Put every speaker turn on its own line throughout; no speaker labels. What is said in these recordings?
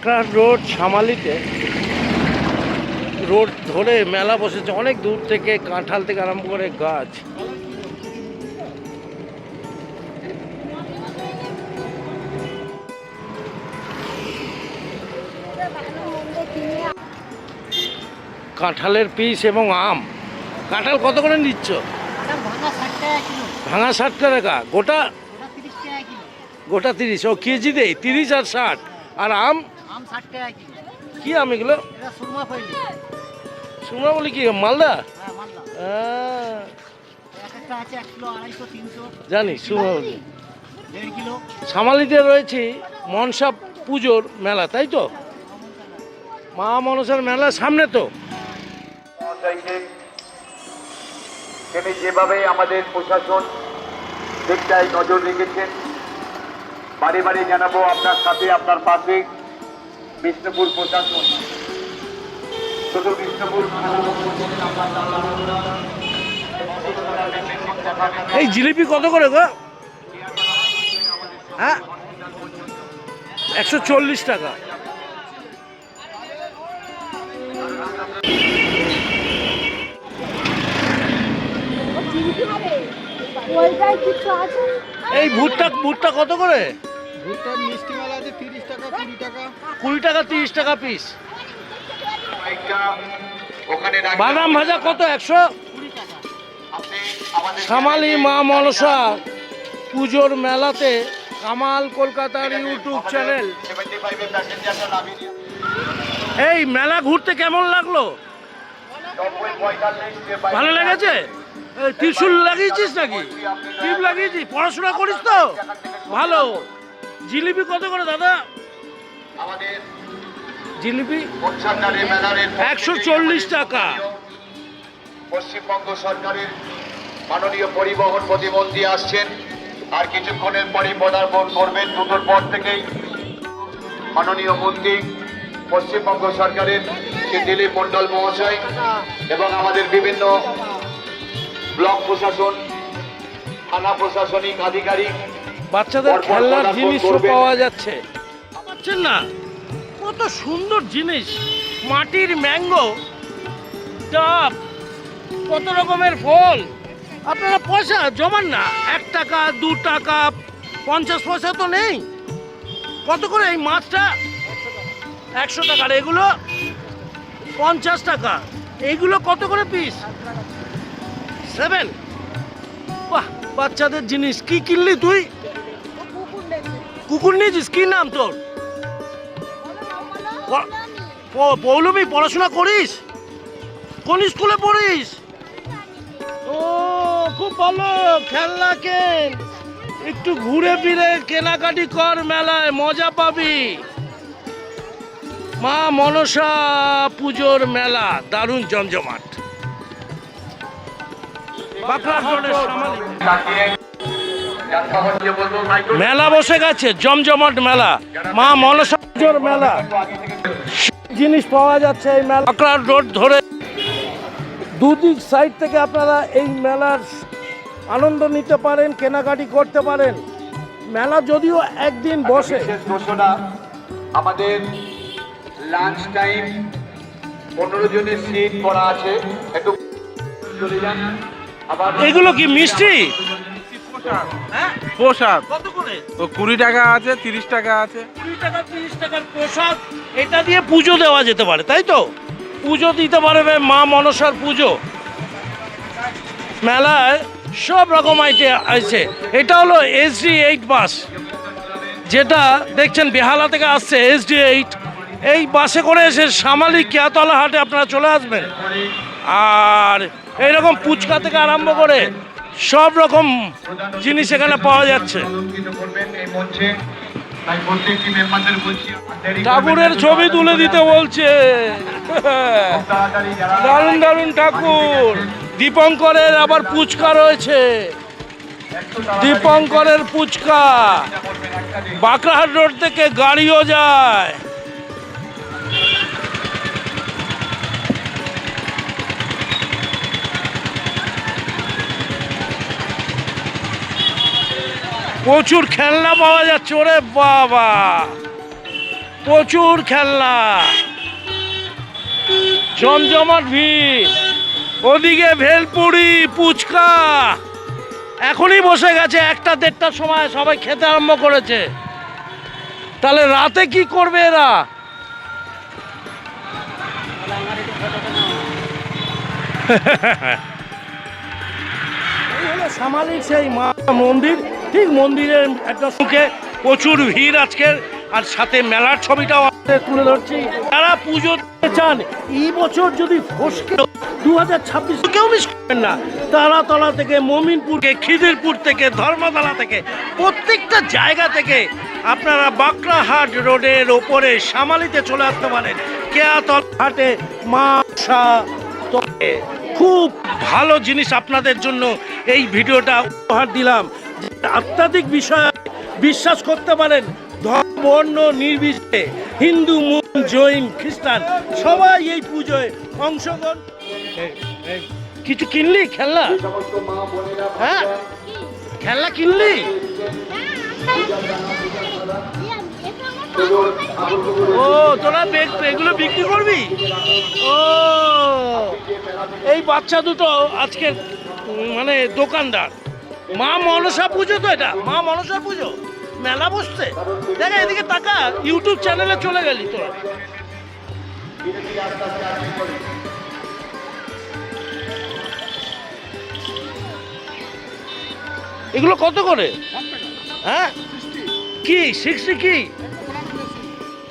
Bankrahat road শামালিতে road ধরে মেলা বসেছে অনেক দূর থেকে, কাঁঠাল থেকে আরম্ভ করে গাছ। কাঁঠালের পিস এবং আম। কাঁঠাল কত করে নিচ্ছ? ভাঙা 60 টাকা, গোটা গোটা 30। ও কেজি দেই 30 আর 60। আর আম? কি আম এগুলো? সুরমা বলি কি, মালদা? জানি সুরমা বলি। শামালিতে রয়েছে মনসা পুজোর মেলা, তাই তো? মা মনসার মেলা সামনে তো।
তিনি যেভাবে আমাদের প্রশাসন দিকটায় নজর রেখেছেন, বাড়ি বাড়ি জানাবো আপনার সাথে, আপনার পাশে বিষ্ণুপুর প্রশাসন। শুধু বিষ্ণুপুর
এই জিলিপি কত করে গো? হ্যাঁ, 140 টাকা। এই ভুট্টা কত করে?
ভুট্টা মিষ্টি মালা আছে 30 টাকা, 20 টাকা।
20 টাকা 30 টাকা পিস।
ওখানে
বাদাম ভাজা কত? 100। শামালি মা মনসা পুজোর মেলাতে কামাল কলকাতার ইউটিউব চ্যানেল। এই মেলা ঘুরতে কেমন লাগলো? ভালো লেগেছে? ত্রিশূল লাগিয়েছিস নাকি? টিপ লাগিয়েছিস? পড়াশোনা করিস তো? ভালো। জিলিপি কত করে দাদা? জিলিপি 140 টাকা।
পশ্চিমবঙ্গ সরকারের মাননীয় পরিবহন প্রতিমন্ত্রী আসছেন, আর কিছুক্ষণের পরে পদার্পণ করবেন। দুটোর পর থেকেই মাননীয় মন্ত্রী পশ্চিমবঙ্গ সরকারের শ্রী দিলীপ মণ্ডল মহাশয় এবং আমাদের বিভিন্ন ব্লক প্রশাসন, থানা প্রশাসনিক আধিকারিক।
বাচ্চাদের খেলনার জিনিসও পাওয়া যাচ্ছে, পাচ্ছেন না? কত সুন্দর জিনিস, মাটির ম্যাঙ্গো, ডাব, কত রকমের ফল। আপনারা পয়সা জমান না, 1 টাকা 2 টাকা 50 পয়সা তো নেই। কত করে এই মাছটা? 100 টাকার। এগুলো 50 টাকা। এইগুলো কত করে পিস? 7। বাহ, বাচ্চাদের জিনিস। কি কিনলি তুই? কুকুর নিয়েছিস? কি নাম তোর? পৌলমী। পড়াশোনা করিস? কোন স্কুলে পড়িস? ও খুব ভালো। খেলনা কেন, একটু ঘুরে ফিরে কেনাকাটি কর, মেলায় মজা পাবি। মা মনসা পুজোর মেলা দারুণ জমজমাট। মেলা বসে গেছে, জমজমাট মেলা, মা মনসা পুজোর মেলা। জিনিস পাওয়া যাচ্ছে এই মেলা। বাঁকড়াহাট রোড ধরে দুদিক সাইড থেকে আপনারা এই মেলার আনন্দ নিতে পারেন, কেনাকাটি করতে পারেন। মেলা যদিও একদিন বসে।
ঘোষণা, আমাদের লাঞ্চ টাইম 15 জনের সিট করা আছে, একটু চলে যান। আবার
এগুলো কি মিষ্টি?
প্রসাদ
কত করে?
20 টাকা আছে, 30 টাকা আছে।
20 টাকা 30 টাকার প্রসাদ। এটা দিয়ে পুজো দেওয়া যেতে পারে, তাই তো? পুজো দিতে পারবে, মা মনসার পুজো। মেলায় সব রকম আইটেম আছে। এটা হলো SD8 বাস, যেটা দেখছেন বেহালা থেকে আসছে SD8। এই বাসে করে এসে শামালি কেয়াতলা হাটে আপনারা চলে আসবেন। আর এইরকম ফুচকা থেকে আরম্ভ করে সব রকম জিনিস এখানে পাওয়া যাচ্ছে। ঠাকুরের ছবি তুলে দিতে বলছে। দারুণ দারুণ ঠাকুর। দীপঙ্করের আবার ফুচকা রয়েছে, দীপঙ্করের ফুচকা। বাঁকড়াহাট রোড থেকে গাড়িও যায়। প্রচুর খেলনা পাওয়া যাচ্ছে। ওরে বাবা, প্রচুর খেলনা, জমজমাট ভিড়। ওদিকে ভেলপুরি, ফুচকা এখনই বসে গেছে, 1টা-1:30টার সময় সবাই খেতে আরম্ভ করেছে। তাহলে রাতে কি করবে এরা? এই হলো সামালির সেই মা মন্দির, ঠিক মন্দিরের একটা মুখে প্রচুর ভিড় আজকের, আর সাথে মেলার ছবিটাও আপনাদের তুলে ধরছি। যারা পুজো দিতে চান এই বছর যদি ফসকে 2026 কেউ মিস করবেন না। তারাতলা থেকে, মমিনপুরকে, খিদিরপুর থেকে, ধর্মতলা থেকে, প্রত্যেকটা জায়গা থেকে আপনারা বাঁকড়াহাট রোডের ওপরে সামালিতে চলে আসতে পারেন। কেয়াতল হাটে মাসা খুব ভালো জিনিস আপনাদের জন্য এই ভিডিওটা উপহার দিলাম। আধ্যাত্মিক বিষয়ে বিশ্বাস করতে পারেন, ধর্ম বর্ণ নির্বিশেষে, হিন্দু, মুসলিম, জৈন, খ্রিস্টান সবাই এই পুজোয় অংশগ্রহণ। কিছু কিনলি খেলনা? হ্যাঁ, খেলনা কিনলি? ও, তোরা এগুলো বিক্রি করবি? ও, এই বাচ্চা দুটো আজকে মানে দোকানদার। মা মনসা পুজো তো, এটা মা মনসা পুজো মেলা বসছে। দেখ এদিকে তাকা, ইউটিউব চ্যানেলে চলে গেলি তোরা। এগুলো কত করে? হ্যাঁ, কি 60 কি?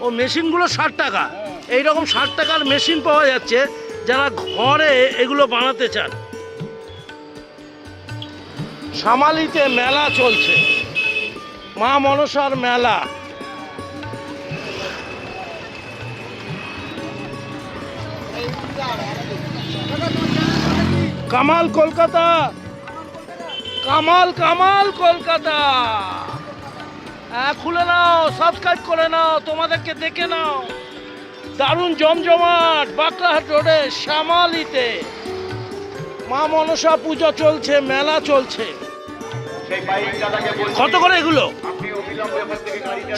ও মেশিনগুলো 60 টাকা। এইরকম 60 টাকার মেশিন পাওয়া যাচ্ছে যারা ঘরে এগুলো বানাতে চান। সামালিতে মেলা চলছে, মা মনসার মেলা। কামাল কলকাতা, কামাল কামাল কলকাতা। খুলে নাও, সাবস্ক্রাইব করে নাও, তোমাদেরকে দেখে নাও। দারুণ জমজমাট বাঁকড়াহাট রোডে শ্যামালিতে মা মনসা পূজা চলছে, মেলা চলছে। কত করে এগুলো?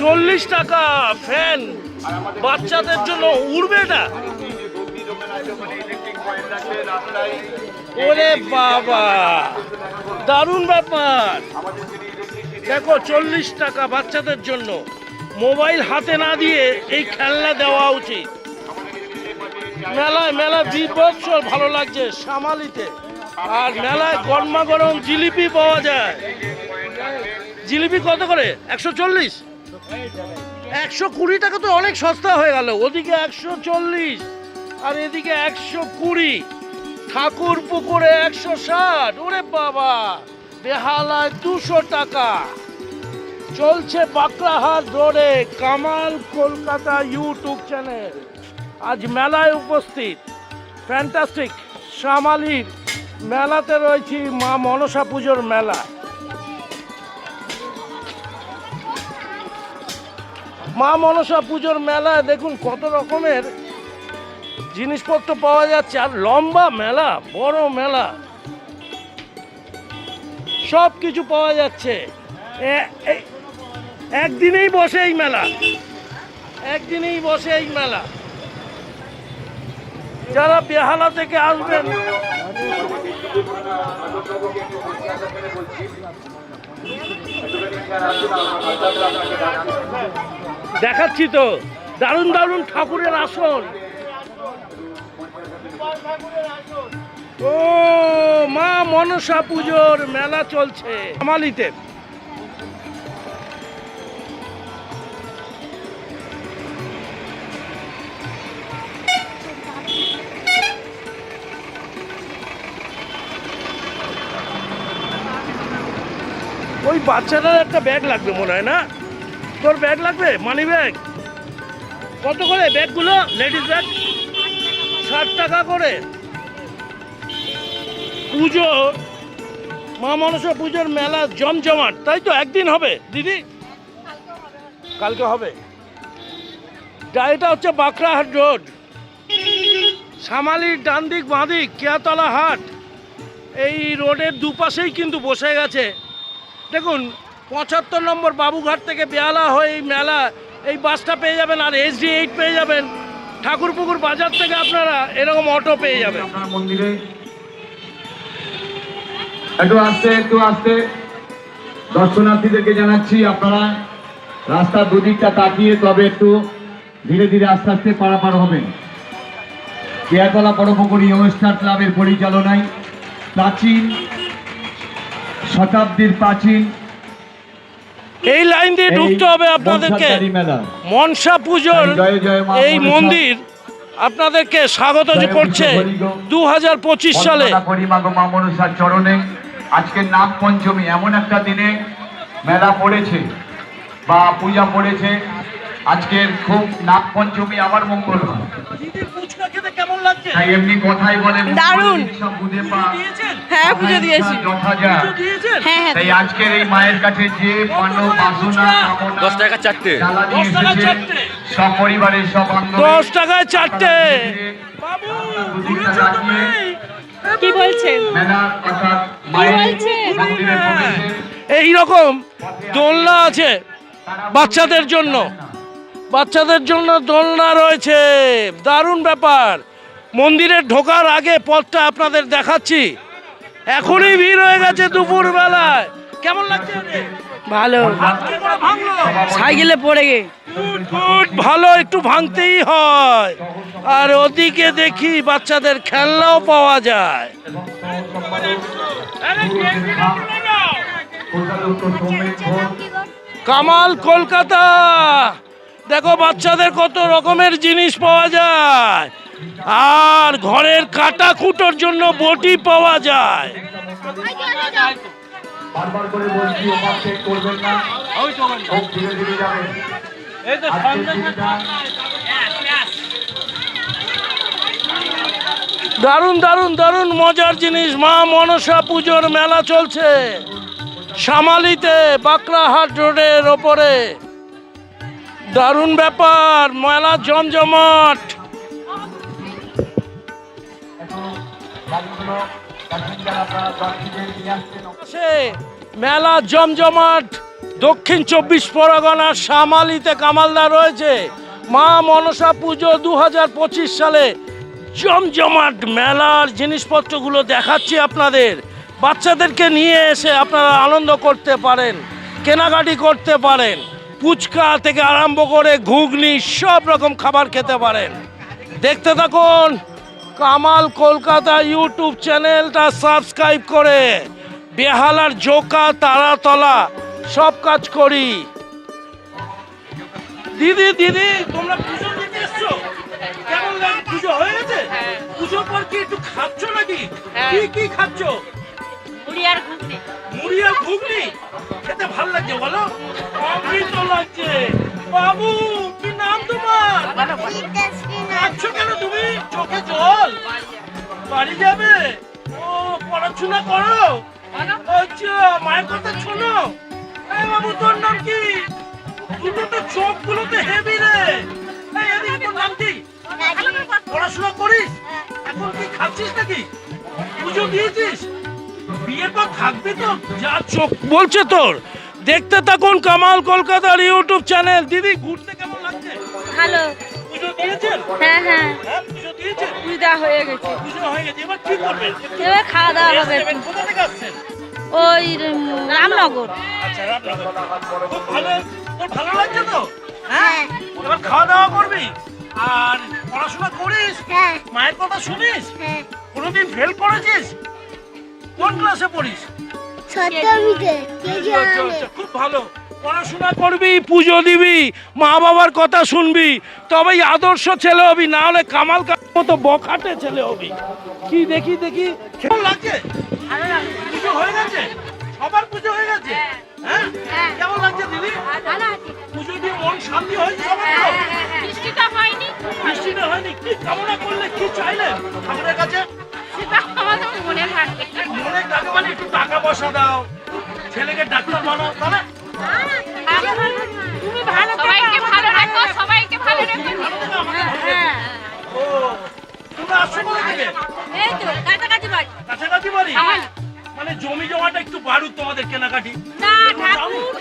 40 টাকা। ফ্যান বাচ্চাদের জন্য উড়বে এটা? ওরে বাবা, দারুণ ব্যাপার। দেখো 40 টাকা বাচ্চাদের জন্য। মোবাইল হাতে না দিয়ে এই খেলনা দেওয়া উচিত। মেলা বিভৎস ভালো লাগছে সামালিতে। আর মেলায় গরমা গরম জিলিপি পাওয়া যায়। জিলিপি কত করে? 140? 120 টাকা তো অনেক সস্তা হয়ে গেল। ওদিকে 140 আর এদিকে 120। ঠাকুর পুকুরে 160। ওরে বাবা, বেহালায় 200 টাকা। চলছে বাঁকড়াহাট রোডে কামাল কলকাতা ইউটিউব চ্যানেল। আজ মেলায় উপস্থিত, ফ্যান্টাস্টিক। সামালির মেলাতে রয়েছি, মা মনসা পুজোর মেলা। মা মনসা পুজোর মেলায় দেখুন কত রকমের জিনিসপত্র পাওয়া যাচ্ছে। আর লম্বা মেলা, বড় মেলা, সব কিছু পাওয়া যাচ্ছে। একদিনেই বসে এই মেলা, একদিনেই বসে এই মেলা। যারা বেহালা থেকে আসবেন, দেখাচ্ছি তো দারুণ দারুণ ঠাকুরের আসন। ও, মা মনসা পুজোর মেলা চলছে সামালিতে। ওই বাচ্চাটার একটা ব্যাগ লাগবে মনে হয় না? তোর ব্যাগ লাগবে? মানি ব্যাগ কত করে? ব্যাগগুলো লেডিস ব্যাগ 60 টাকা করে। পুজো, মা মনসা পুজোর মেলা জমজমাট, তাই তো? একদিন হবে দিদি? কালকে হবে। এটা হচ্ছে বাঁকড়াহাট রোড, সামালির ডান দিক বাঁ দিক কেয়াতলা হাট। এই রোডের দুপাশেই কিন্তু বসে গেছে। দেখুন 75 নম্বর বাবুঘাট থেকে বেহালা হয়ে এই মেলা এই বাসটা পেয়ে যাবেন, আর SD-8 পেয়ে যাবেন। ঠাকুরপুকুর বাজার থেকে আপনারা এরকম অটো পেয়ে যাবেন।
আপনার মন্দিরে একটু আস্তে দর্শনার্থীদেরকে জানাচ্ছি, আপনারা রাস্তার দুদিকটা তাকিয়ে তবে একটু ধীরে ধীরে আস্তে আস্তে পারাপার হবেন। কেয়াতলা পরোপকারী ইয়ংস্টার ক্লাবের পরিচালনায় প্রাচীন শতাব্দীর প্রাচীন
এই লাইন দিয়ে ঢুকতে হবে আপনাদেরকে। মনসা পুজোর এই মন্দির আপনাদেরকে স্বাগত করছে 2025 সালে।
মা মনসার চরণে আজকে নাগ পঞ্চমী, এমন একটা দিনে মেলা পড়েছে বা পূজা পড়েছে। আজকের খুব নাগ পঞ্চমী আমার মঙ্গল হয়।
কেমন লাগছে?
তাই এমনি কথাই বলে
দারুণ। হ্যাঁ, পুজো দিয়েছি। হ্যাঁ,
তাই আজকের এই মায়ের কাছে যে মানব বাসনা কামনা
10 টাকা চারটে।
জ্বালা নিয়ে এসেছে, সপরিবারের সব বান্ধবী
10 টাকায় চারটে।
দুদিকটা লাগিয়ে
কি বলছেন?
মেলার অর্থাৎ মায়ের
বলছেন?
মন্দিরে প্রবেশে
এই রকম দোলনা আছে বাচ্চাদের জন্য, দোলনা রয়েছে। দারুণ ব্যাপার। মন্দিরে ঢোকার আগে পথটা আপনাদের দেখাচ্ছি। এখনই ভিড় হয়ে গেছে দুপুর বেলায়। কেমন লাগছে?
ভালো।
ভাঙলো?
সাইকেলে পড়ে গে।
গুড, ভালো, একটু ভাঙতেই হয়। আর ওদিকে দেখি বাচ্চাদের খেলনাও পাওয়া যায়। কামাল কলকাতা, দেখো বাচ্চাদের কত রকমের জিনিস পাওয়া যায়। আর ঘরের কাটা কুটোর জন্য বটি পাওয়া যায়।
বারবার করে বলছি ওভারটেক করবেন না, খুব ধীরে ধীরে যাবেন। আজকের দিনটা
দারুণ দারুণ দারুণ মজার জিনিস। মা মনসা পুজোর মেলা চলছে শামালিতে, বাঁকড়াহাট রোডের ওপরে। দারুণ ব্যাপার, মেলা জমজমাট। মেলা জমজমাট দক্ষিণ 24 পরগনার শামালিতে কামালদা রয়েছে। মা মনসা পুজো 2025 সালে জমজমাট মেলার জিনিসপত্রগুলো দেখাচ্ছি আপনাদের। বাচ্চাদেরকে নিয়ে এসে আপনারা আনন্দ করতে পারেন, কেনাকাটি করতে পারেন। ফুচকা থেকে আরম্ভ করে ঘুগনি সব রকম খাবার খেতে পারেন। দেখতে থাকুন কামাল কলকাতা ইউটিউব চ্যানেলটা সাবস্ক্রাইব করে। বেহালার জোকা তারাতলা সব কাজ করি। দিদি দিদি, তোমরা পুজো দিতে এসছো? কেমন লাগে? পুজো হয়ে গেছে? পুজোর পর কি একটু খাচ্ছ নাকি? কি কি খাচ্ছ? মুড়ি আর ঘুগনি খেতে ভালো লাগছে বলো? অমৃত লাগছে। বাবু, কি নাম তোমার? খাচ্ছ কেন তুমি? চোখে জল? বাড়ি যাবে? ও, পড়াশোনা করো? আচ্ছা, মায়ের কথা শোনো। এই বাবু, তোর নাম কি? দুটো তো চোখগুলোতে হেভি রে। এই এদিকে, তোর নাম কি? পড়াশোনা করিস? এখন কি খাচ্ছিস নাকি? পুজো দিয়েছিস? বিয়ের পর থাকবি তো? যা চোখ বলছে তোর। দেখতে থাকুন কামাল কলকাতার ইউটিউব চ্যানেল। দিদি, ঘুরতে কেমন লাগছে?
ভালো।
পুজো দিয়েছেন?
হ্যাঁ হ্যাঁ,
হ্যাঁ, পুজো দিয়েছেন?
পূজা হয়ে গেছে।
পুজো হয়ে গেছে, এবার কি করবেন?
এবার খাওয়া দাওয়া হবে
এবার
একটু।
কোথা থেকে আসছেন?
ওই রামনগর।
আচ্ছা, রামনগর। খুব ভালো। তোর ভালো লাগছে তো? হ্যাঁ, এবার খাওয়া দাওয়া করবি আর পড়াশোনা করিস?
হ্যাঁ
মায়ের কথা শুনিস?
হ্যাঁ।
কোনোদিন ফেল করেছিস? কোন ক্লাসে পড়িস? আচ্ছা, আচ্ছা, খুব ভালো। পড়াশোনা করবি, পুজো দিবি, মা বাবার কথা শুনবি, তবেই আদর্শ ছেলে হবি। না হলে কামাল কাকার মতো বখাটে ছেলে হবি। কি দেখি দেখি, কেমন লাগছে? পুজো হয়ে গেছে? সবার পুজো হয়ে গেছে? হ্যাঁ, কেমন লাগছে দিদি? পুজো দিয়ে মন শান্তি হয়েছে সবার তো?
বৃষ্টিটা হয়নি।
বৃষ্টিটা হয়নি? কি কামনা করলে, কি চাইলে ঠাকুরের কাছে? মনে টাকা, মানে একটু টাকা পয়সা দাও, ছেলেকে ডাক্তার বানাও, তাহলে
তুমি ভালো, সবাইকে ভালো রাখো, সবাইকে ভালো রাখো।
ও, তোমরা আসছো কোথা থেকে?
এই তো কাছাকাছি বাড়ি।
কাছাকাছি বাড়ি? মানে জমি জমাটা একটু বাড়ুক তোমাদের কেনাকাটি।
না ঠাকুর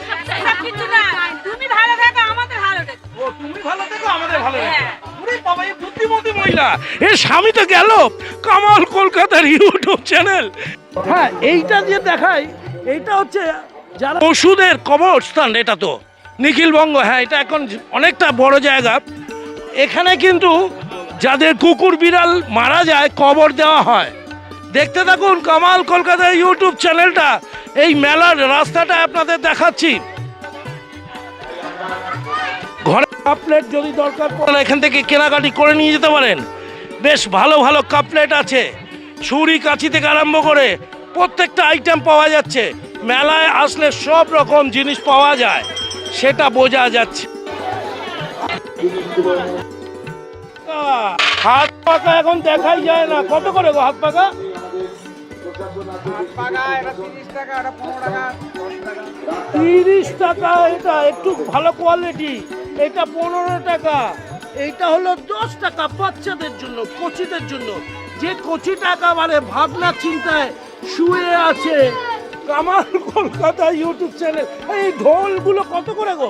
সব কিছু না, তুমি ভালো থাকো, আমাদের ভালো থাকো।
ও মহিলা, এর স্বামী তো গেল। কামাল কলকাতার ইউটিউব চ্যানেল। হ্যাঁ, এইটা যে দেখাই, এইটা হচ্ছে যারা ওষুধের কবরস্থান। এটা তো নিখিলবঙ্গ। হ্যাঁ, এটা এখন অনেকটা বড় জায়গা। এখানে কিন্তু যাদের কুকুর বিড়াল মারা যায় কবর দেওয়া হয়। দেখতে থাকুন কামাল কলকাতা ইউটিউব চ্যানেলটা। এই মেলার রাস্তাটা আপনাদের দেখাচ্ছি। ঘরে কাপলেট যদি দরকার পড়ে এখান থেকে কেনাকাটি করে নিয়ে যেতে পারেন। বেশ ভালো ভালো কাপলেট আছে, ছুরি কাঁচি থেকে আরম্ভ করে প্রত্যেকটা আইটেম পাওয়া যাচ্ছে। মেলায় আসলে সব রকম জিনিস পাওয়া যায়, সেটা বোঝা যাচ্ছে। হাত পাকা এখন দেখাই যায় না। কত করে গো হাত পাকা? 30 টাকা। এটা একটু ভালো কোয়ালিটি, এটা 15 টাকা। এইটা হলো 10 টাকা বাচ্চাদের জন্য, কচিদের জন্য। যে কচিটা একেবারে ভাবনা চিন্তায় শুয়ে আছে। Kamal Kolkata YouTube channel. এই ঢোলগুলো কত করে গো?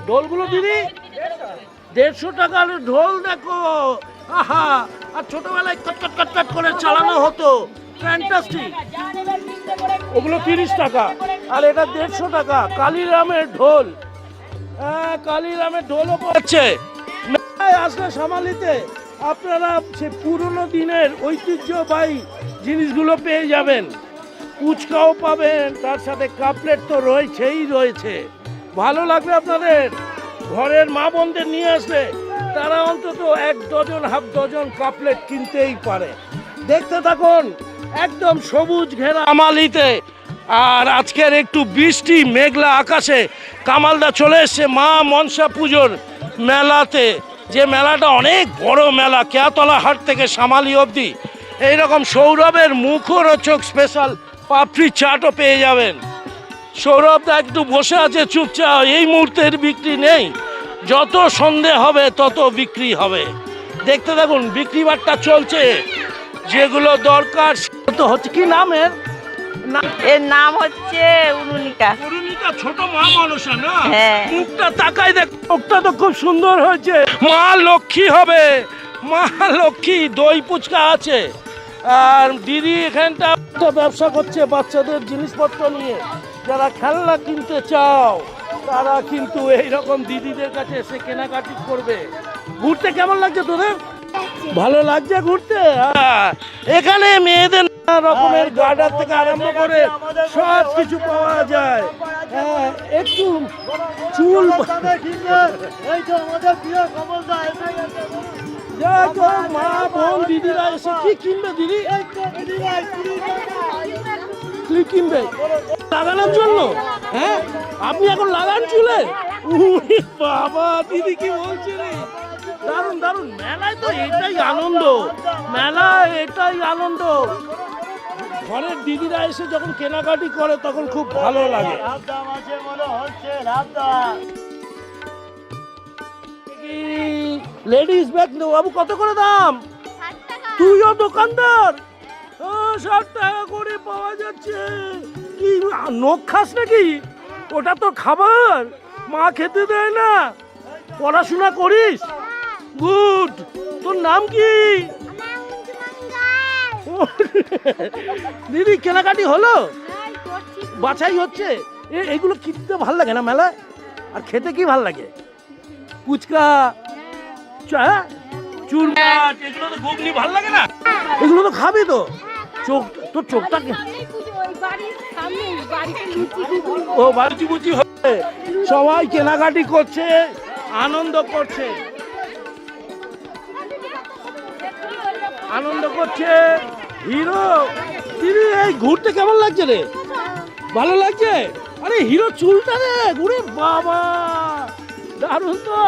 ঢোলগুলো দিদি 150 টাকার ঢোল। দেখো, আহা, আর ছোটবেলায় কটকট কটকট করে চালানো হতো। ফ্যান্টাস্টিক। ওগুলো 30 টাকা, আর এটা 150 টাকা। কালীরামের ঢোল। হ্যাঁ, কালীরামের ঢোলও পাচ্ছে। মেলায় আসলে সামালিতে আপনারা সে পুরনো দিনের ঐতিহ্যবাহী জিনিসগুলো পেয়ে যাবেন। ফুচকাও পাবেন, তার সাথে কাপলেট তো রয়েছে। ভালো লাগবে আপনাদের। ঘরের মা বোনদের নিয়ে আসলে তারা অন্তত 1 ডজন, হাফ ডজন কাপলেট কিনতেই পারে। দেখতে থাকুন, একদম সবুজ ঘেরা কামালিতে। আর আজকের একটু বৃষ্টি মেঘলা আকাশে কামালদা চলে এসছে মা মনসা পুজোর মেলাতে। যে মেলাটা অনেক বড় মেলা, কেয়াতলা হাট থেকে সামালি অবধি। এইরকম সৌরভের মুখরোচক স্পেশাল পাপড়ি চাটও পেয়ে যাবেন। সৌরভদা একটু বসে আছে চুপচাপ। এই মুহূর্তের বিক্রি নেই, যত সন্ধে হবে তত বিক্রি হবে। দেখতে থাকুন, বিক্রি বাট্টা চলছে। যেগুলো দরকার তো হচ্ছে। কি নাম এর?
এর নাম হচ্ছে উরুনিকা।
অরুণিকা, ছোট মা মনসা না?
হ্যাঁ।
মুখটা তাকাই দেখ, মুখটা তো খুব সুন্দর হয়েছে। মা লক্ষ্মী হবে, মা লক্ষ্মী। দই ফুচকা আছে। আর দিদি এখানটা একটা ব্যবসা করছে বাচ্চাদের জিনিসপত্র নিয়ে। যারা খেলনা কিনতে চাও তারা কিন্তু এইরকম দিদিদের কাছে এসে কেনাকাটি করবে। ঘুরতে কেমন লাগছে তোদের? ভালো লাগছে ঘুরতে? এখানে মেয়েদের নানা রকমের গার্ডার থেকে আরম্ভ করে সব কিছু পাওয়া যায়। হ্যাঁ, একটু চুল দেখো, মা বোন দিদিরা এসে কি কিনবে? দিদি কি কিনবে লাগানোর জন্য? হ্যাঁ, আপনি এখন লাগান চুলে? উরে বাবা, দিদি কি বলছে রে? দারুণ দারুণ। মেলায় তো এটাই আনন্দ, মেলায় এটাই আনন্দ। ঘরের দিদিরা এসে যখন কেনাকাটি করে তখন খুব ভালো লাগে। লেডিস ব্যাগ নেবো বাবু, কত করে দাম? তুইও দোকানদার? 60 টাকা করে পাওয়া যাচ্ছে। কি নখ খাস নাকি? ওটা তো খাবার, মা খেতে দেয় না। পড়াশোনা করিস? গুড। তোর নাম কি? দিদি কেনাকাটি হলো? বাছাই হচ্ছে? এইগুলো কিনতে ভাল লাগে না মেলায়? আর খেতে কি ভাল লাগে? ফুচকা, চুরমা, এগুলো তো ঘুগনি ভাল লাগে না? এগুলো তো খাবি তো। তোর চোখটা ও বাড়ি বুচি হবে। সবাই কেনাকাটি করছে, আনন্দ করছে, হিরো। দিদি এই ঘুরতে কেমন লাগছে রে? ভালো লাগছে? আরে হিরো চুলটা রে, ঘুরে বাবা, দারুণ তো।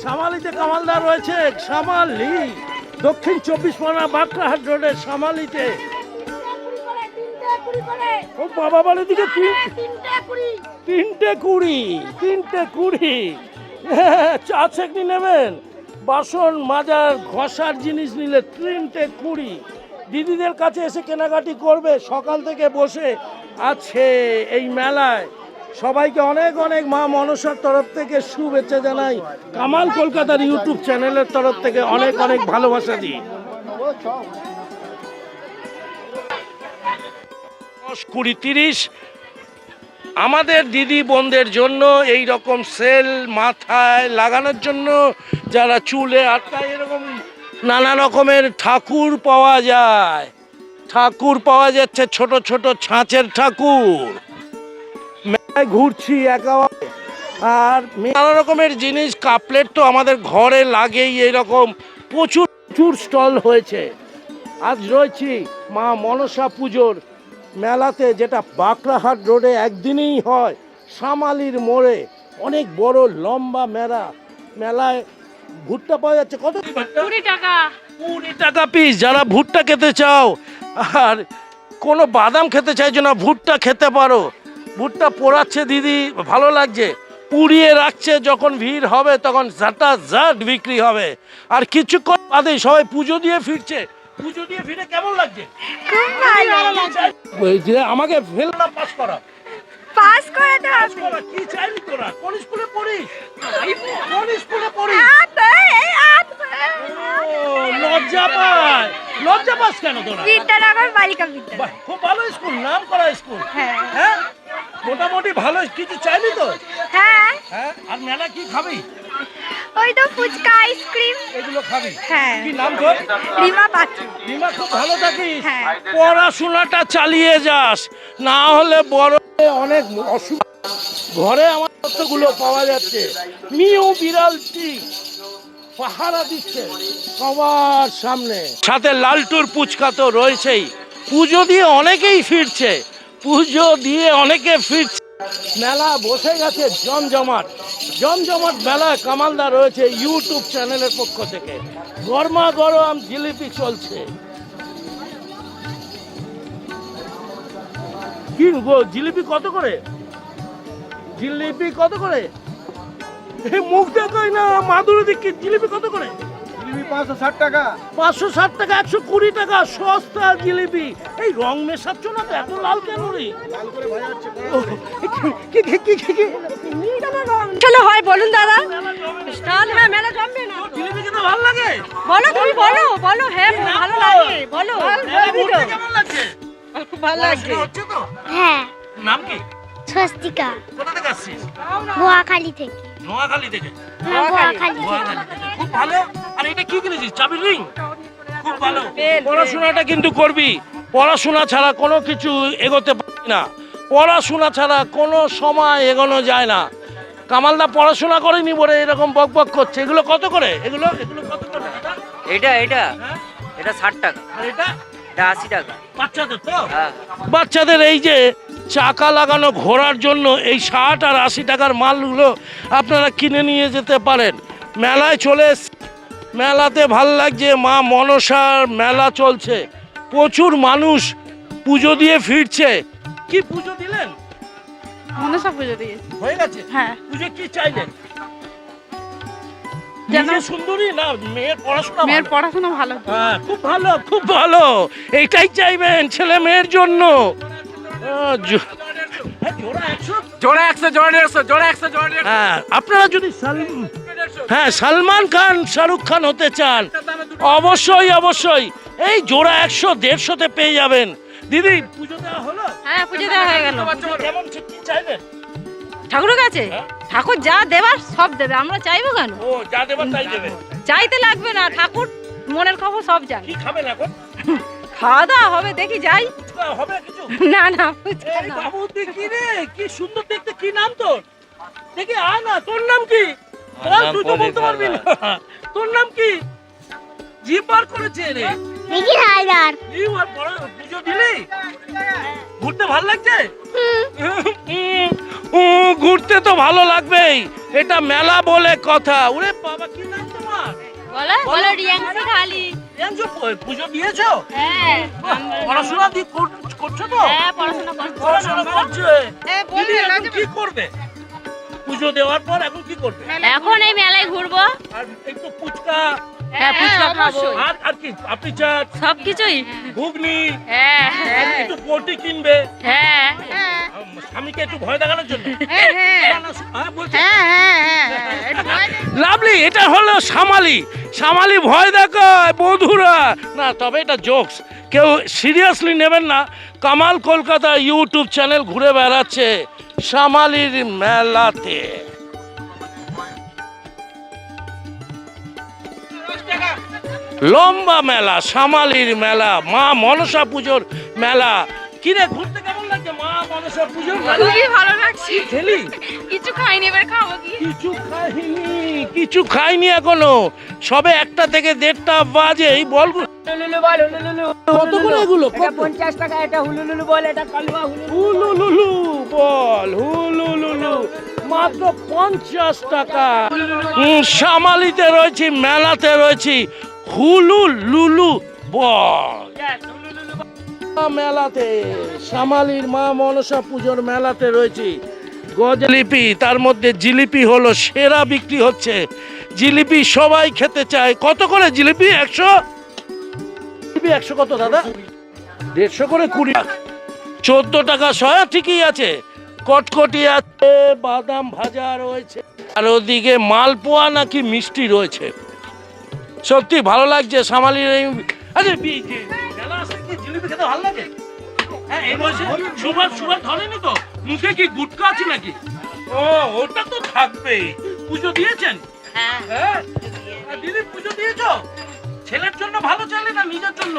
সামালিতে কামালদার রয়েছে। সামালি, দক্ষিণ 24 পরগনা, বাঁকড়াহাট রোডের সামালিতে। ও বাবা, বাড়ির দিকে 3টে 20। চা চেকনি নেবেন, বাসন মাজার ঘষার জিনিস নিলে 3টে 20। দিদিদের কাছে এসে কেনাকাটি করবে। সকাল থেকে বসে আছে এই মেলায়। সবাইকে অনেক অনেক মা মনসার তরফ থেকে শুভেচ্ছা জানাই। কামাল কলকাতার ইউটিউব চ্যানেলের তরফ থেকে অনেক অনেক ভালোবাসা দিই। 10, 20, 30 আমাদের দিদি বোনদের জন্য এই রকম সেল মাথায় লাগানোর জন্য, যারা চুলে আটকায়, এরকম নানা রকমের ঠাকুর পাওয়া যায়। ঠাকুর পাওয়া যাচ্ছে, ছোট ছোট ছাঁচের ঠাকুর। মেলায় ঘুরছি একা, আর নানা রকমের জিনিস, কাপলেট তো আমাদের ঘরে লাগেই। এইরকম প্রচুর প্রচুর স্টল হয়েছে। আজ রয়েছি মা মনসা পুজোর মেলাতে, যেটা বাঁকড়াহাট রোডে একদিনেই হয়, সামালির মোড়ে। অনেক বড় লম্বা মেলা। মেলায় ভুট্টা পাওয়া যাচ্ছে। কত?
20 টাকা।
20 টাকা পিস। যারা ভুট্টা খেতে চাও আর কোনো বাদাম খেতে চাইছো না, ভুট্টা খেতে পারো। ভুট্টা পোড়াচ্ছে দিদি, ভালো লাগছে। পুড়িয়ে রাখছে, যখন ভিড় হবে তখন ঝাঁট বিক্রি হবে। আর কিছুক্ষণ বাদেই সবাই পুজো দিয়ে ফিরছে। পুজো দিয়ে ফিরে কেমন লাগছে?
খুব ভালো
ওই যে আমাকে ফেল না, পাস করা।
পাস করাতে
পাস
হবে
করা কি চাইলি তোরা? কোন স্কুলে পড়িস? কোন স্কুলে পড়িস? ও, লজ্জা পায়। লজ্জা পাস কেন তোরা?
বিদ্যানগর বালিকা বিদ্যালয়।
বাহ, খুব ভালো স্কুল, নাম করা স্কুল।
হ্যাঁ
হ্যাঁ, মোটামুটি ভালো। কিছু চাইলি তো?
হ্যাঁ,
হ্যাঁ। আর মেলা কি খাবি?
ওই তো ফুচকা আইসক্রিম।
এগুলো খাবি?
হ্যাঁ।
কি নাম তোর?
রিমা পাত্র।
রিমা, খুব ভালো থাকিস।
হ্যাঁ।
পড়াশোনাটা চালিয়ে যাস, না হলে বড় হয়ে অনেক অসুবিধা। ঘরে আমার তথ্যগুলো পাওয়া যাচ্ছে। মিউ বিড়ালটি পাহারা দিচ্ছে সবার সামনে। সাথে লালটুর পুচকা তো রয়েছেই। পুজো দিয়ে অনেকেই ফিরছে। পুজো দিয়ে অনেকে ফিরছে। মেলা বসে গেছে জমজমাট। জমজমাট মেলায় কামালদা রয়েছে ইউটিউব চ্যানেলের পক্ষ থেকে। গরমা গরম জিলিপি চলছে। কি গো, জিলিপি কত করে? জিলিপি কত করে? এই মুখ দেখাই না, মাধুরী দীক্ষিত। জিলিপি কত করে?
জিলিপি 560 টাকা।
560 টাকা, 120 টাকা। সস্তা জিলিপি। এই রং মেশাচ্ছ না তো? এত লাল কেন রে?
লাল করে ভাজা হচ্ছে।
চলো হয় বলুন দাদা। স্টল, হ্যাঁ মেলা জমবে না।
জিলিপি খেতে ভালো লাগে?
বলো তুমি, বলো বলো। হ্যাঁ ভালো লাগে, বলো।
মেলা ঘুরতে কেমন লাগছে?
খুব ভালো লাগছে।
পড়াশোনা হচ্ছে তো?
হ্যাঁ,
নাম কি?
স্বস্তিকা,
কোথা থেকে আসছিস?
গোয়াখালী থেকে।
নোয়াখালী থেকে।
হ্যাঁ, গোয়াখালী থেকে।
নোয়াখালী থেকে। খুব ভালো। আর এটা কি কিনেছিস? চাবির রিং? খুব ভালো। পড়াশোনাটা কিন্তু করবি। পড়াশোনা ছাড়া কোনো কিছু এগোতে পারবি না। পড়াশোনা ছাড়া কোনো সময় এগোনো যায় না। কামালদা পড়াশোনা করেনি বলে এরকম বক বক করছে। এগুলো কত করে? এগুলো এগুলো কত করে দাদা?
এটা এটা
হ্যাঁ?
এটা 60 টাকা,
আর এটা?
এটা 80 টাকা।
বাচ্চাদের তো?
হ্যাঁ।
বাচ্চাদের এই যে চাকা লাগানো ঘোড়ার জন্য এই 60 আর 80 টাকার মালগুলো আপনারা কিনে নিয়ে যেতে পারেন। মেলায় চলে এসছি। মেলাতে ভাল লাগছে। মা মনসার মেলা চলছে। প্রচুর মানুষ পুজো দিয়ে ফিরছে। কি পুজো দিলেন?
মনসা পুজো দিয়েছি।
হয়ে গেছে?
হ্যাঁ।
পুজো কি চাইলেন?
যেন-
নিজে সুন্দরী না মেয়ের পড়াশোনা?
মেয়ের
ভালো?
পড়াশোনা ভালো।
হ্যাঁ, খুব ভালো, খুব ভালো। এইটাই চাইবেন ছেলে মেয়ের জন্য। হ্যাঁ, জোড়া 100?
জোড়া 100, জোড়া 150, জোড়া 100, জোড়া 150।
হ্যাঁ, আপনারা যদি সালমান খান, শাহরুখ খান হতে চান, অবশ্যই অবশ্যই এই জোড়া 100, 150-তে পেয়ে যাবেন। দিদি, পুজো দেওয়া হলো?
হ্যাঁ, পুজো দেওয়া হয়ে গেল।
পুজো কেমন কি চাইবেন?
ঠাকুরের কাছে
হ্যাঁ।
ঠাকুর যা দেবার সব দেবে, আমরা চাইবো কেন?
ও, যা দেবেন তাই দেবেন।
চাইতে লাগবে না, ঠাকুর মনের খবর সব জানে।
কি খাবেন এখন?
খাওয়া দাওয়া হবে, দেখি যাই।
হবে কিছু?
না না, ফুচকা
এই
না।
বাবু, দেখি রে, কি সুন্দর দেখতে। কি নাম তোর? দেখি, আয় না। তোর নাম কি? বল, তুই তো বলতে পারবি না। তোর নাম কি? জিভ বার করেছে রে।
দেখি হায়দার।
আর পুজো দিলি? ঘুরতে ভালো লাগছে? ঘুরতে তো ভালো লাগবেই। এটা মেলা বলে কথা। ওরে বাবা, কি নাম তোমার?
বলো বলো, রিয়াংশু ঢালি।
রিয়াংশু, পুজো দিয়েছো?
হ্যাঁ।
পড়াশোনা করছো তো?
হ্যাঁ, পড়াশোনা করছি।
পড়াশোনা করছে। দিদি, এখন কি করবে? পুজো দেওয়ার পর এখন কি করবে?
এখন এই মেলায় ঘুরবো।
আর একটু ফুচকা
হ্যাঁ ফুচকা খাবো
আর কি আপনি চাট
সবকিছুই
ঘুগনি
হ্যাঁ
একটু পোটি কিনবে
হ্যাঁ
স্বামীকে একটু ভয় দেখানোর জন্য
হ্যাঁ
হ্যাঁ, বলছি।
হ্যাঁ
লাভলি, এটা হলো সামালি। সামালি ভয় দেখায় বন্ধুরা না, তবে এটা জোকস, কেউ সিরিয়াসলি নেবেন না। কামাল কলকাতা ইউটিউব চ্যানেল ঘুরে বেড়াচ্ছে সামালির মেলাতে। লম্বা মেলা, সামালির মেলা, মা মনসা পুজোর মেলা। কিরে ঘুরতে কেমন লাগছে মা মনসা পুজোর মেলা?
খুবই ভালো লাগছে
খেলি?
কিছু খাইনি, এবার খাবো কি?
কিছু খাইনি এখনো, সবে 1টা থেকে 1:30 বাজে। এই বল কত করে এগুলো?
50 টাকা, এটা হুলুলুলু বল, এটা কালুয়া
হুলুলুলু বল, হুলুলুলু মাত্র 50 টাকা। সামালিতে রয়েছি, মেলাতে রয়েছি, হুলুলুলু বল মেলাতে, সামালির মা মনসা পুজোর মেলাতে রয়েছি। গজলিপি, তার মধ্যে জিলিপি হলো সেরা বিক্রি হচ্ছে। জিলিপি সবাই খেতে চায়। কত করে জিলিপি? 100? জিলিপি 100 কত দাদা? 150 করে 20। 14 টাকা সয়া, ঠিকই আছে। কটকটি আছে, বাদাম ভাজা রয়েছে, আর ওদিকে মালপোয়া নাকি মিষ্টি রয়েছে। সত্যি ভালো লাগছে সামালির এই। আরে মেলা আসলে কি জিলিপি খেতে ভালো লাগে? হ্যাঁ, এই বয়সে সুগার ধরেনি তো? মুখে কি গুটকা আছে নাকি? ও, ওটা তো থাকবেই। পুজো দিয়েছেন? হ্যাঁ। আর দিদি পুজো দিয়েছো? ছেলের জন্য ভালো চাইলে না নিজের জন্য?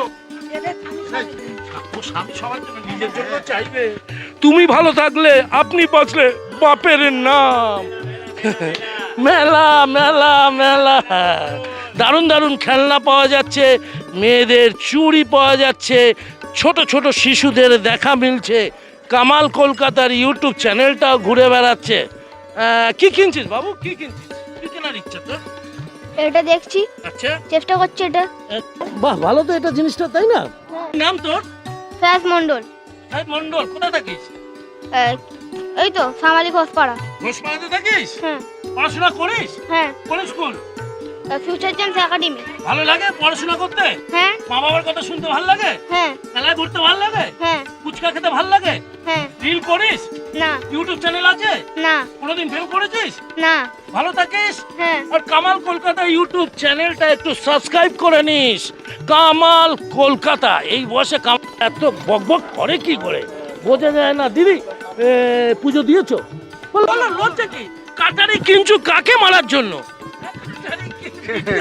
ও স্বামী সবার জন্য, নিজের জন্য চাইবে। তুমি ভালো থাকলে, আপনি বাঁচলে বাপের নাম। মেলা মেলা মেলা, দারুণ দারুণ খেলনা পাওয়া যাচ্ছে, মেয়েদের চুড়ি পাওয়া যাচ্ছে, ছোট ছোট শিশুদের দেখা মিলছে। কামাল কলকাতার ইউটিউব চ্যানেলটাও ঘুরে বেড়াচ্ছে। কি কিনছিস বাবু, কি কিনছিস? কি কেনার ইচ্ছা তোর?
এটা দেখছি,
আচ্ছা,
চেষ্টা করছি এটা।
বাহ, ভালো তো এটা জিনিসটা, তাই না? নাম তোর?
ফ্যাস মন্ডল।
মন্ডল, কোথায় থাকিস?
এই তো সামালি ঘোষপাড়া।
ঘোষপাড়াতে থাকিস?
হ্যাঁ
পড়াশোনা করিস?
হ্যাঁ,
কোন স্কুল?
Future James academy.
ভালো লাগে পড়াশোনা করতে?
হ্যাঁ
মা বাবার কথা শুনতে ভালো লাগে?
হ্যাঁ
মেলায় ঘুরতে ভালো লাগে?
হ্যাঁ
ফুচকা খেতে ভালো লাগে?
হ্যাঁ।
রিল করিস?
না
ইউটিউব চ্যানেল আছে?
না
কোনোদিন ফেল করেছিস?
না।
ভালো থাকিস।
হ্যাঁ।
আর কামাল কলকাতা ইউটিউব চ্যানেলটা একটু সাবস্ক্রাইব করে নিস। কামাল কলকাতা। এই বয়সে কামাল এত বকবক করে কি করে বোঝা যায় না। দিদি পুজো দিয়েছো? বলো লজ্জা কি? কাটারি কিনছো কাকে মারার জন্য?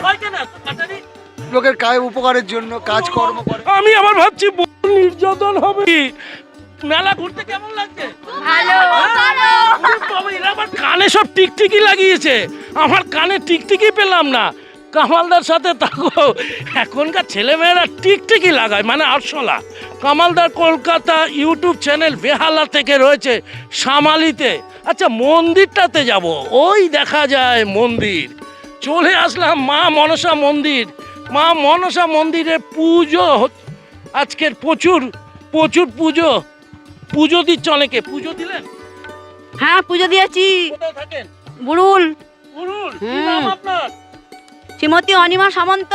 হয় কেন কাটারি?
লোকের কাজ উপকারের জন্য কাজকর্ম করে।
আমি আবার ভাবছি নির্যাতন হবে। মেলা ঘুরতে কেমন লাগছে?
ভালো
তবে এরা আবার কানে সব টিকটিকি লাগিয়েছে, আমার কানে টিকটিকি পেলাম না। কামালদার সাথে থাকো, এখনকার ছেলেমেয়েরা টিকটিকি লাগায়, মানে আরশোলা। কামালদার কলকাতা ইউটিউব চ্যানেল বেহালা থেকে রয়েছে সামালিতে। আচ্ছা, মন্দিরটাতে যাব, ওই দেখা যায় মন্দির। চলে আসলাম মা মনসা মন্দির। মা মনসা মন্দিরে পুজো আজকের প্রচুর পুজো দিচ্ছে অনেকে। পুজো দিলেন?
হ্যাঁ পুজো দিয়েছি।
কোথায় থাকেন?
বুড়ুল।
কি নাম আপনার?
শ্রীমতী অনিমা সামন্ত।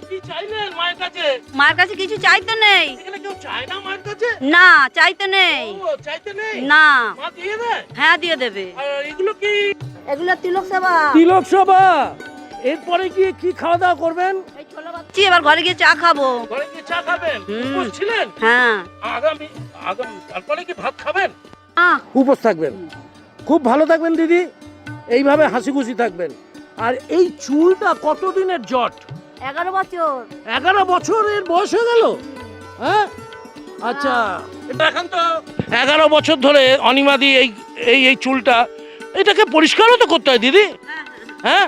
কি চাইলেন মায়ের কাছে?
মায়ের কাছে কিছু চাইতে নেই।
এখানে কেউ চায় না মায়ের কাছে?
না চাইতে নেই।
ও, চাইতে নেই?
না।
মা দিয়ে দেয়?
হ্যাঁ দিয়ে দেবে।
আর এগুলো কি?
এগুলো তিলক সেবা।
তিলক সভা। এরপরে গিয়ে কি খাওয়া দাওয়া করবেন?
এবার ঘরে গিয়ে চা খাবো।
ঘরে গিয়ে চা খাবেন? উপোস ছিলেন?
হ্যাঁ।
আগামী তারপরে কি ভাত খাবেন?
আহ,
উপোস থাকবেন। খুব ভালো থাকবেন দিদি, এইভাবে হাসি খুশি থাকবেন। আর এই চুলটা কতদিনের জট?
11 বছর।
11 বছরের বয়স হয়ে গেল? হ্যাঁ, আচ্ছা। এটা এখন তো 11 বছর ধরে অনিমাদি এই চুলটা, এটাকে পরিষ্কারও তো করতে হয় দিদি। হ্যাঁ,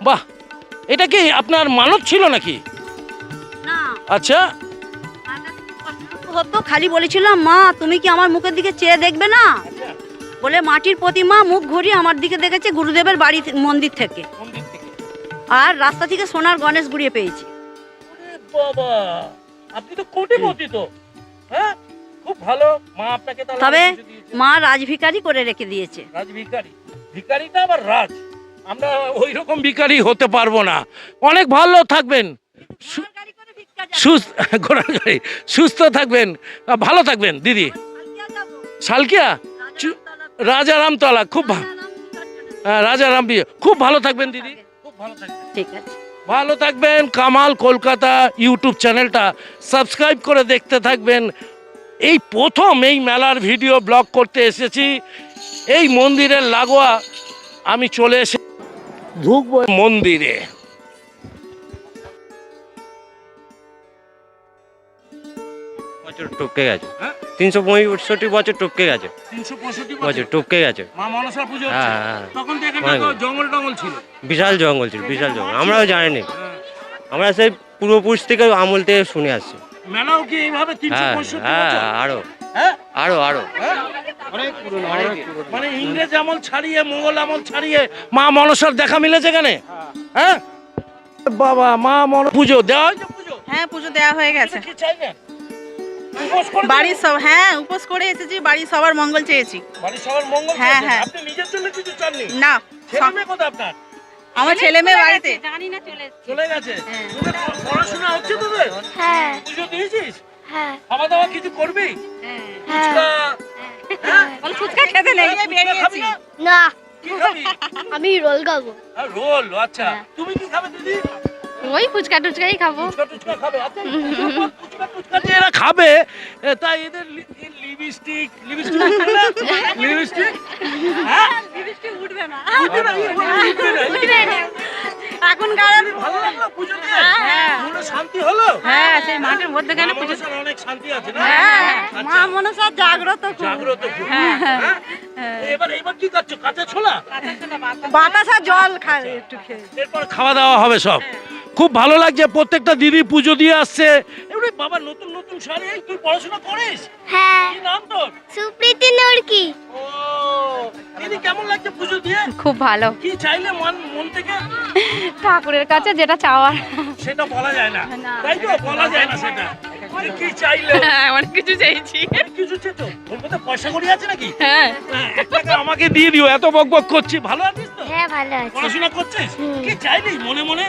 বাহ। এটা কি আপনার মানত ছিল নাকি?
না।
আচ্ছা,
হতো, খালি বলেছিলাম মা তুমি কি আমার মুখের দিকে চেয়ে দেখবে না? বলে মাটির প্রতিমা মুখ ঘুরিয়ে আমার দিকে দেখেছে গুরুদেবের বাড়ি মন্দির থেকে। আর রাস্তা থেকে সোনার গণেশ গুড়িয়ে পেয়েছি।
বাবা, আপনি তো কোটিপতি তো। হ্যাঁ, খুব ভালো। মা আপনাকে তাহলে
তবে
কিছু দিয়েছে?
মা রাজভিকারি করে রেখে দিয়েছে।
রাজ ভিখারি। ভিখারিটা আবার রাজ। আমরা ওই রকম ভিখারি হতে পারবো না। অনেক ভালো থাকবেন, ঘোড়ার গাড়ি, সুস্থ থাকবেন, ভালো থাকবেন দিদি। শালকিয়া রাজারামতলা, খুব রাজারাম বিয়ে, খুব ভালো থাকবেন দিদি, খুব ভালো থাকবেন।
ঠিক আছে,
ভালো থাকবেন। কামাল কলকাতা ইউটিউব চ্যানেলটা সাবস্ক্রাইব করে দেখতে থাকবেন। এই প্রথম এই মেলার ভিডিও ব্লগ করতে এসেছি এই মন্দিরের লাগোয়া। আমি চলে এসে ঢুকবো মন্দিরে।
বছর টপকে গেছে,
হ্যাঁ?
365 বছর টপকে গেছে,
365
বছর টপকে গেছে।
মা মনসা পুজো
হ্যাঁ,
হচ্ছে।
হ্যাঁ।
তখন তো এখানে
অনেক।
তো জঙ্গল টঙ্গল ছিল।
বিশাল জঙ্গল ছিল, বিশাল জঙ্গল। আমরাও জানিনি,
হ্যাঁ।
আমরা সেই পূর্বপুরুষ থেকে আমল থেকে শুনে আসছি।
মেলাও কি এইভাবে
হ্যাঁ
365
হ্যাঁ,
বছর?
আরো
হ্যাঁ?
আরো আরো
হ্যাঁ?
অনেক পুরনো।
মানে ইংরেজ আমল ছাড়িয়ে মোগল আমল ছাড়িয়ে মা মনসার দেখা মিলেছে এখানে। হ্যাঁ বাবা, মা মন পুজো দেওয়া হয়েছে। পুজো
হ্যাঁ, পুজো দেওয়া হয়ে গেছে।
কি চাইলেন? উপোস করে
বাড়ির সব, হ্যাঁ উপোস করে এসেছি, বাড়ির সবার মঙ্গল চেয়েছি।
বাড়ির সবার মঙ্গল
হ্যাঁ,
চাইছেন।
হ্যাঁ।
আপনি নিজের জন্য কিছু চাননি?
না,
ছেলে মেয়ে কোথায় আপনার?
আমার ছেলে মেয়ে বাড়িতে।
জানি না, চলে
চলে গেছে। তোদের পড়াশোনা হচ্ছে তোদের?
হ্যাঁ
পুজো দিয়েছিস?
হ্যাঁ
খাওয়া দাওয়া কিছু করবি?
হ্যাঁ
ফুচকা?
ফুচকা খেতে নেই।
ফুচকা খাবি না?
না
কি খাবি?
আমি রোল খাবো।
আর রোল, আচ্ছা। তুমি কি খাবে দিদি?
ওই ফুচকা টুচকাই খাবো।
ফুচকা টুচকা খাবে? আচ্ছা, ফুচকা টুচকা যে এরা খাবে, তাই এদের লিপস্টিক হ্যাঁ?
উঠবে না।
উঠবে না, উঠবে না।
এখনকার
ভালো লাগলো পুজো দিয়ে?
হ্যাঁ।
মনে শান্তি হলো?
হ্যাঁ, সেই মাঠের মধ্যেখানে
মা
পুজো।
মনসার অনেক শান্তি আছে না?
হ্যাঁ,
আচ্ছা।
মা মনসা জাগ্রত খুব।
জাগ্রত খুব। হ্যাঁ? এবার কি করছো? কাঁচা ছোলা?
বাতাস আর জল খায় একটু খেয়ে।
এরপর খাওয়া দাওয়া হবে সব। খুব ভালো লাগছে, প্রত্যেকটা দিদি পুজো দিয়ে আসছে। এবারে বাবা নতুন নতুন শাড়ি, এই তুই পড়াশোনা করিস?
হ্যাঁ
কি নাম তোর?
সুপ্রীতি নরকি।
ও দিদি, কেমন লাগছে পুজো দিয়ে?
খুব ভালো।
কি চাইলে মন থেকে?
ঠাকুরের কাছে যেটা চাওয়ার।
সেটা বলা যায় না, তাই তো? বলা যায় না সেটা। কি চাইলে?
অনেক কিছু চাইছি।
কিছু চেয়েছো? ওর মধ্যে পয়সা কড়ি আছে নাকি?
হ্যাঁ।
1 টাকা আমাকে দিয়ে দিও, এত বকবক করছি। ভালো আছিস তো?
হ্যাঁ ভালো আছে।
পড়াশোনা করছিস? কি চাইলি মনে মনে?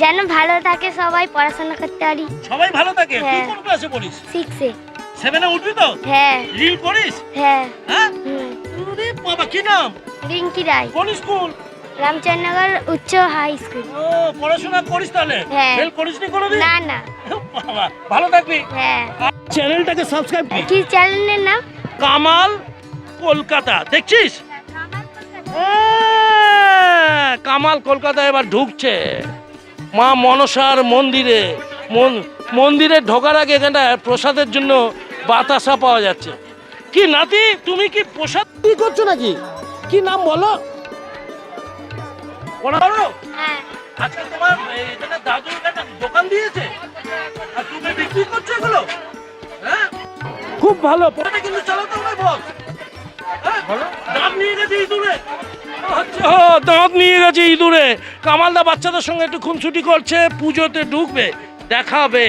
যেন ভালো থাকে সবাই, পড়াশোনা করতে পারি।
সবাই ভালো থাকে। তুই
হ্যাঁ।
কোন ক্লাসে পড়িস?
6-এ।
7-এ উঠবি তো?
হ্যাঁ
রিল করিস?
হ্যাঁ
হ্যাঁ?
হুম।
ওরে বাবা, কি নাম?
রিঙ্কি রায়,
কোন স্কুল?
রামচন্দ্রনগর উচ্চ হাই স্কুল।
ও, পড়াশোনা করিস তাহলে?
হ্যাঁ।
ফেল করিসনি কোনোদিন?
না না।
বাবা, ভালো থাকবি।
হ্যাঁ।
চ্যানেলটাকে সাবস্ক্রাইব কর।
কি চ্যানেলের নাম?
কামাল কলকাতা, দেখছিস? হ্যাঁ, কামাল কলকাতা এবার ঢুকছে মা মনসার মন্দিরে। মন্দিরে ঢোকার আগে এখানটা প্রসাদের জন্য বাতাসা পাওয়া যাচ্ছে। কি নাতি, তুমি কি প্রসাদ কি করছো নাকি? কি নাম বলো? বলো।
হ্যাঁ
আজকে তোমার এখানে দাদু একটা দোকান দিয়েছে, আর তুমি বিক্রি করছো এগুলো? হ্যাঁ, খুব ভালো। পরে কিন্তু চালাতে হবে বস। হ্যাঁ, দাঁত নিয়ে গেছে ইঁদুরে। আচ্ছা, দাঁত নিয়ে গেছে ইঁদুরে। কামালদা বাচ্চাদের সঙ্গে একটু খুনসুটি করছে, পুজোতে ঢুকবে, দেখাবে।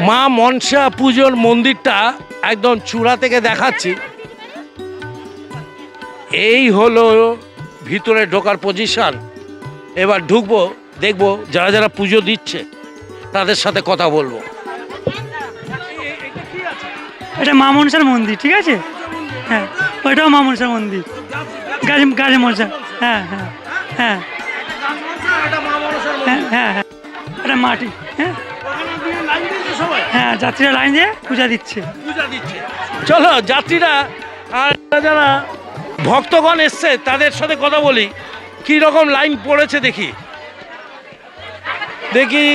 মা মনসা পুজোর মন্দিরটা একদম চূড়া থেকে দেখাচ্ছি। এই হলো ভিতরে ঢোকার পজিশন। এবার ঢুকবো, দেখবো যারা যারা পুজো দিচ্ছে তাদের সাথে কথা বলবো।
এটা মা মনসার মন্দির, ঠিক আছে? হ্যাঁ, ওইটাও মা মনসার মন্দির, গাজে মনসা। হ্যাঁ হ্যাঁ হ্যাঁ হ্যাঁ হ্যাঁ হ্যাঁ, এটা মাটি। হ্যাঁ হ্যাঁ, যাত্রীরা লাইন দিয়ে পূজা দিচ্ছে।
চলো যাত্রীরা আর যারা ভক্তগণ এসছে তাদের সাথে কথা বলি, কি রকম লাইন পড়েছে দেখি। দেখি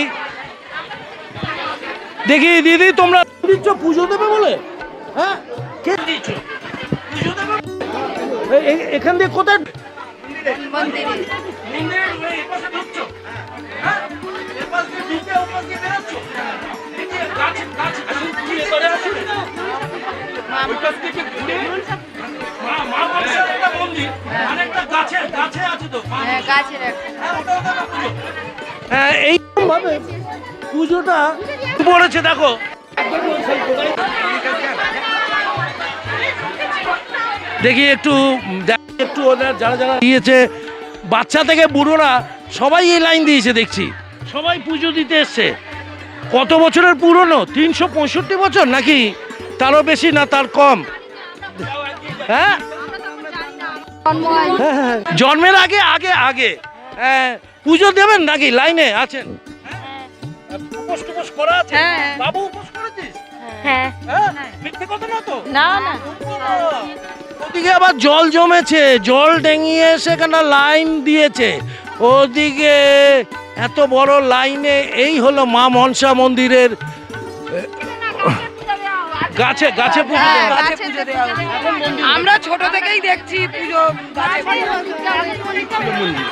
দেখি দিদি, তোমরা দিচ্ছ পুজো দেবে বলে? হ্যাঁ, কে দিচ্ছ পুজো দেবে? এখান দিয়ে কোথায়? মন্দিরের এই পাশে ঢুকছো? হ্যাঁ, এই পাশ দিয়ে ঢুকে ওই পাশ দিয়ে বেরোচ্ছো? এই যে গাছ ঘুরে করে আসলে ওই পাশ থেকে ঘুরে মা মনসার একটা মন্দির, আরেকটা গাছে আছে তো?
হ্যাঁ, গাছের
হ্যাঁ, এইরকম ভাবে পুজোটা পড়েছে। দেখো দেখি একটু একটু ওদের যারা যারা দিয়েছে, বাচ্চা থেকে বুড়োরা সবাই এই লাইন দিয়েছে দেখছি, সবাই পুজো দিতে এসছে। কত বছরের পুরনো? 365 বছর নাকি তারও বেশি, না তার কম? হ্যাঁ, জন্মের আগে আগে আগে পুজো দেবেন নাকি? লাইনে আছেন? উপোস টুপোস করা আছে? বাবু উপোস করেছিস?
হ্যাঁ।
মিথ্যে কথা না তো?
না না
ওদিকে আবার জল জমেছে, জল ডেঙিয়ে সেখানে লাইন দিয়েছে। ওদিকে এত বড় লাইনে, এই হলো মা মনসা মন্দিরের গাছে গাছে পুজো দেওয়া।
আমরা ছোট থেকেই দেখছি পুজো।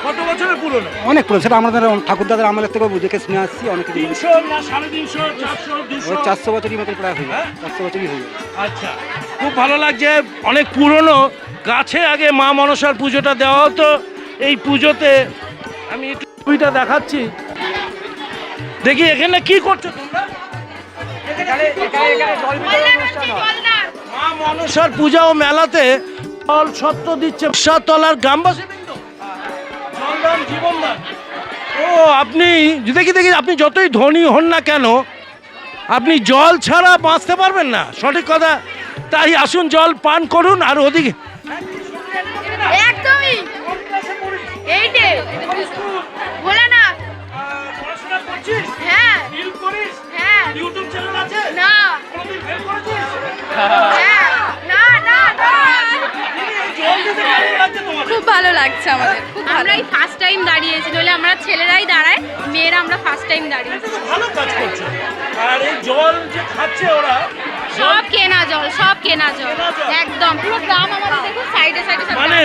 কত বছরের পুরনো?
অনেক পুরো, সেটা আমাদের ঠাকুরদাদের আমলের থেকে দেখে শুনে আসছি অনেক কিছু।
300 না 350, 400, 200?
400 বছরই মতো প্রায় হয়ে যায়, 400 বছরই হয়ে যায়।
আচ্ছা, খুব ভালো লাগছে। অনেক পুরনো গাছে আগে মা মনসার পুজোটা দেওয়া হতো। এই পুজোতে আমি একটু ছবিটা দেখাচ্ছি, দেখি এখানে কি করছো তোমরা? মা মনসার পূজা ও মেলাতে জল সত্য দিচ্ছে তলার গ্রামবাসী বিন্দু, জলদান জীবনদান। ও আপনি দেখি দেখি, আপনি যতই ধনী হন না কেন, আপনি জল ছাড়া বাঁচতে পারবেন না, সঠিক কথা। তাই আসুন, জল পান করুন। আর ওদিকে
একদমই এইটে বলে না।
পড়াশোনা করছিস?
হ্যাঁ
রিল করিস?
হ্যাঁ।
ইউটিউব চ্যানেল আছে?
না
কোনোদিন ফেল করেছিস?
হ্যাঁ না না না।
জল দিতে কেমন লাগছে তোমার?
খুব ভালো লাগছে আমাদের, খুব আমরা এই ফার্স্ট টাইম দাঁড়িয়েছি, নইলে আমরা ছেলেরাই দাঁড়ায়, মেয়েরা আমরা ফার্স্ট টাইম দাঁড়িয়েছি।
ভালো কাজ করছো। আর এই জল যে খাচ্ছে ওরা,
সব কেনা জল, সব কেনা জল, একদম পুরো গ্রাম আমাদের দেখুন সাইডে সাইডে সব
মানে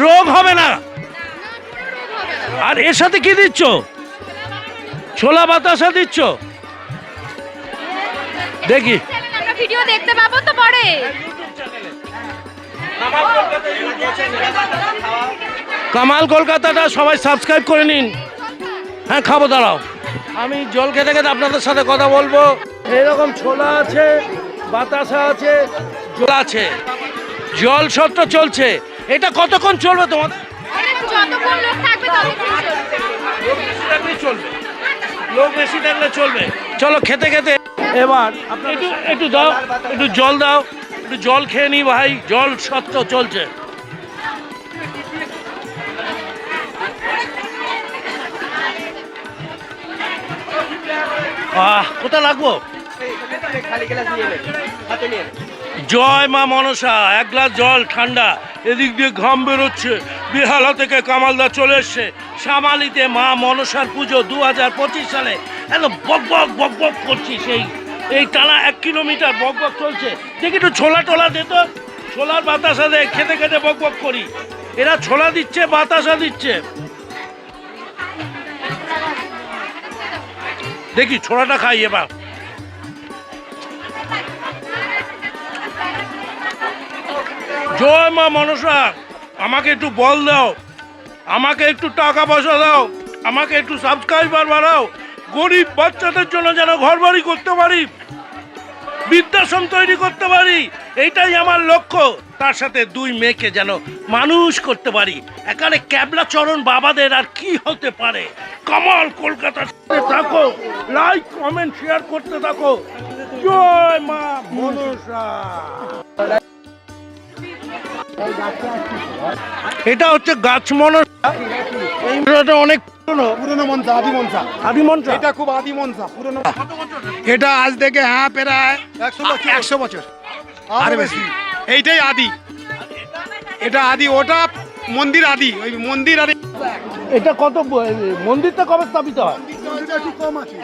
রোগ হবে না। আর এর সাথে কি দিচ্ছ? ছোলা বাতাসা দিচ্ছ? দেখি
আমরা ভিডিও দেখতে পাবো তো পরে।
কামাল কলকাতাটা সবাই সাবস্ক্রাইব করে নিন। হ্যাঁ, খাবো, দাঁড়াও, আমি জল খেতে খেতে আপনাদের সাথে কথা বলবো। এরকম ছোলা আছে, বাতাসা আছে, জল আছে, জল সত্য চলছে। এটা কতক্ষণ চলবে তোমাদের?
যতক্ষণ লোক থাকবে ততক্ষণ চলবে।
লোক বেশি থাকলেই চলবে, লোক বেশি থাকলে চলবে। চলো খেতে খেতে এবার আপনি একটু একটু দাও, একটু জল দাও, একটু জল খেয়ে নি ভাই, জল সত্য চলছে। কোথা লাগবো? জয় মা মনসা। এক গ্লাস জল ঠান্ডা, এদিক দিয়ে ঘাম বেরোচ্ছে। বেহালা থেকে কামালদা চলে এসছে সামালিতে মা মনসার পুজো 2025 সালে। একদম বক বক বক বক করছি, এই টানা 1 কিলোমিটার বক বক চলছে। দেখি একটু ছোলা টোলা দে তো, ছোলার বাতাসা দে, খেতে খেতে বক বক করি। এরা ছোলা দিচ্ছে, বাতাসা দিচ্ছে। দেখি ছোলাটা খাই এবার। জয় মা মনসা। আমাকে একটু বল দাও, আমাকে একটু টাকা পয়সা দাও, আমাকে একটু সাবস্ক্রাইবার বাড়াও। গরিব বাচ্চাদের জন্য যেন ঘর বাড়ি করতে পারি, বৃদ্ধাশ্রম তৈরি করতে পারি, এইটাই আমার লক্ষ্য। তার সাথে 2 মেয়েকে যেন মানুষ করতে পারি। এখানে ক্যাবলা চরণ বাবাদের আর কি হতে পারে। কামাল কলকাতার সাথে থাকো, লাইক কমেন্ট শেয়ার করতে থাকো। জয় মা মনসা। এটা হচ্ছে গাছ মনসা। এই মনসাটা অনেক পুরনো মনসা, আদি মনসা। আদি মনসা,
এটা খুব আদি মনসা, পুরনো। এটা আজ থেকে প্রায় 100 বছর আর বেশি। এইটাই আদি, এটা আদি, ওটা মন্দির আদি, ওই মন্দির আদি।
এটা কত মন্দিরটা কবে স্থাপিত হয়?
একটু কম আছে,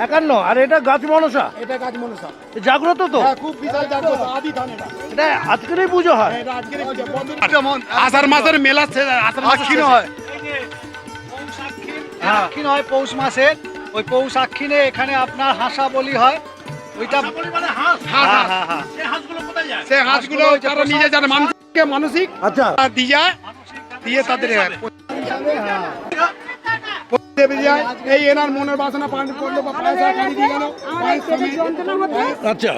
51। আর এটা গাছ মনসা,
এটা গাছ মনসা।
জাগ্রত তো?
হ্যাঁ, খুব বিশাল জাগ্রত, আদি ধান এটা।
এটা আজকেরই পুজো হয়?
এটা আজকের আষাঢ় মাসের মেলা, আশ্বিন হয়, আশ্বিন হয় পৌষ মাসের। ওই পৌষ আশ্বিনে এখানে আপনার হাঁসা বলি হয়। ওইটা
মানে হাঁস।
হ্যাঁ হ্যাঁ হ্যাঁ,
সেই হাঁসগুলো কোথায় যায়?
সে হাঁসগুলো তারা নিজে যারা মানুষকে মানসিক
আচ্ছা,
দিয়ে তাদের দেবে যায় এই এনার মনের বাসনা পান করলো বা পয়সা কাটি দিয়ে গেল
আচ্ছা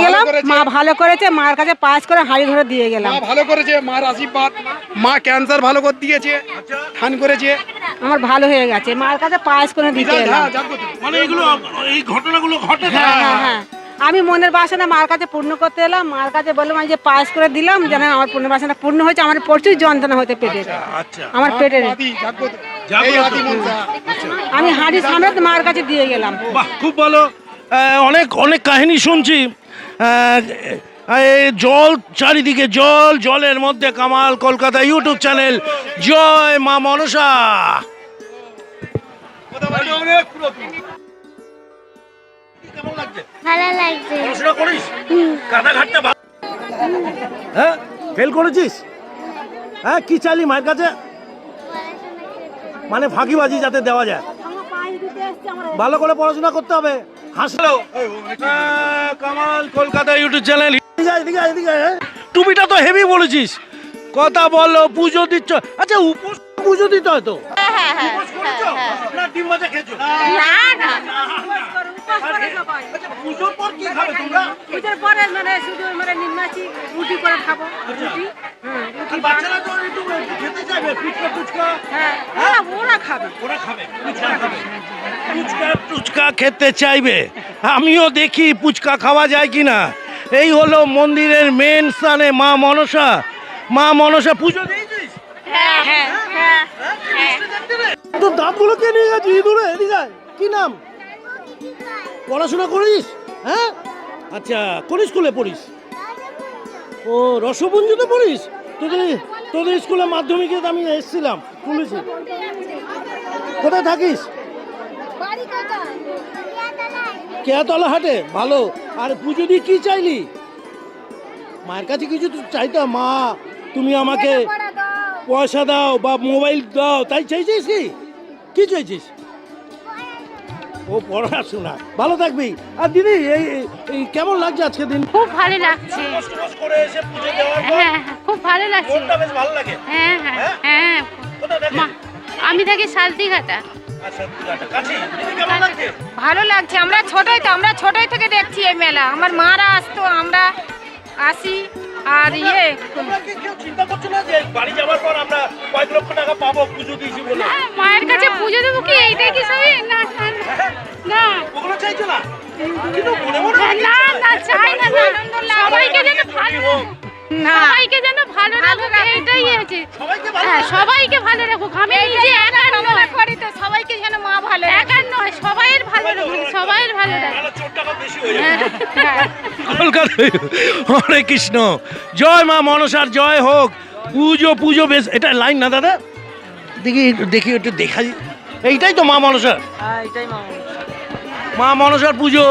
গেলাম মা ভালো করেছে, মার কাছে পায়েস করে হাঁড়ি ধরে দিয়ে গেলাম।
মা ভালো করেছে, মার আশীর্বাদ, মা ক্যান্সার ভালো করে দিয়েছে, ঠান করেছে।
আমার ভালো হয়ে গেছে, মার কাছে পায়েস করে দিতে এলাম।
হ্যাঁ, জাগ্রত।
মানে এগুলো এই ঘটনাগুলো ঘটে
হ্যাঁ হ্যাঁ হ্যাঁ, আমি মনের বাসনা মার কাছে পূর্ণ করতে এলাম। মার কাছে বললাম আমি যে পায়েস করে দিলাম, যেন আমার মনের বাসনা পূর্ণ হয়েছে। আমার প্রচুর যন্ত্রণা হতে পেটে,
আচ্ছা
আমার পেটে।
আদি জাগ্রত। এই আদি মনসা।
আমি হাঁড়ি সামনে মার কাছে দিয়ে গেলাম।
বাহ, খুব ভালো। অনেক অনেক কাহিনী শুনছি। এই জল চারিদিকে জল, জলের মধ্যে কামাল কলকাতা ইউটিউব চ্যানেল। জয় মা মনসা। কেমন লাগছে?
ভালো লাগছে।
পড়াশোনা করিস? কাটাঘাটটা হ্যাঁ, ফেল করেছিস? হ্যাঁ, কি চাইলি মায়ের কাছে? মানে ফাঁকিবাজি যাতে দেওয়া যায়। ভালো করে পড়াশোনা করতে হবে। হাসলো কামাল কলকাতা ইউটিউব চ্যানেল। টুপিটা তো হেভি বলেছিস। কথা বলো, পুজো দিচ্ছ। আচ্ছা, উপোস পুজো দিতে হয় তো? উপোস করেছো? না ডিম ভাজা খেয়েছো? আচ্ছা, পুজোর পর কি খাবে তোমরা?
পুজোর পরে মানে শুধু মানে নিমাছি রুটি করে খাবো। রুটি,
আর বাচ্চারা তো একটু খেতে চাইবে, ফুচকা টুচকা।
হ্যাঁ, ওরা খাবে।
ওরা খাবে, ফুচকা খাবে। ফুচকা টুচকা খেতে চাইবে। আমিও দেখি ফুচকা খাওয়া যায় কিনা। এই হলো মন্দিরের মেন স্থানে মা মনসা। মা মনসা পুজো দিয়েছিস?
হ্যাঁ হ্যাঁ হ্যাঁ হ্যাঁ।
তোর দাঁতগুলো কে নিয়ে গেছিস ইঁদুরে? এদিকে আয়। কি নাম? পড়াশোনা করিস? হ্যাঁ, আচ্ছা, কোন স্কুলে পড়িস? ও, রসপুঞ্জতে পড়িস? তোদের স্কুলে মাধ্যমিকে আমি এসেছিলাম, শুনেছি। কোথায় থাকিস? কেয়াতলা হাটে। ভালো। আর পুজো দিয়ে কি চাইলি? মায়ের কাছে কিছু তো চাইতাম, মা তুমি আমাকে পয়সা দাও বা মোবাইল দাও, তাই চাইছিস? কি চাইছিস? ও, পড়াশোনা। ভালো থাকবি। আর দিদি, এই কেমন লাগছে আজকে দিন?
খুব ভালো লাগছে। হ্যাঁ, খুব ভালো লাগছে।
বেশ ভালো লাগে।
হ্যাঁ হ্যাঁ হ্যাঁ। আমি থাকি শালতিঘাটা। ভালো লাগছে। আমরা ছোটই থেকে দেখছি এই মেলা। আমার মারা আসতো, আমরা আসি। আর
চিন্তা করছো না যে বাড়ি যাওয়ার পর আমরা কয়েক লক্ষ টাকা পাবো পুজো দিয়েছি বলে?
মায়ের কাছে পুজো দেবো কি, এইটাই কি সবই? না না,
ওগুলো চাইছো না? কিন্তু মনে মনে
না না, চাই না। সবাইকে যেন ভালো, সবাইকে যেন ভালো রাখুক, এইটাই আছে। হ্যাঁ, সবাইকে ভালো রাখুক। আমি নিজে একা নয়, করি তো সবাইকে যেন মা ভালো, একা নয়, সবাইয়ের ভালো রাখুক, সবাইয়ের ভালো রাখুক।
কলকাতায় হরে কৃষ্ণ। জয় মা মনসার জয় হোক। পুজো বেশ। এটা লাইন না দাদা? দেখি একটু দেখা। এইটাই তো মা মনসার?
এটাই মা
মা মনসার পুজো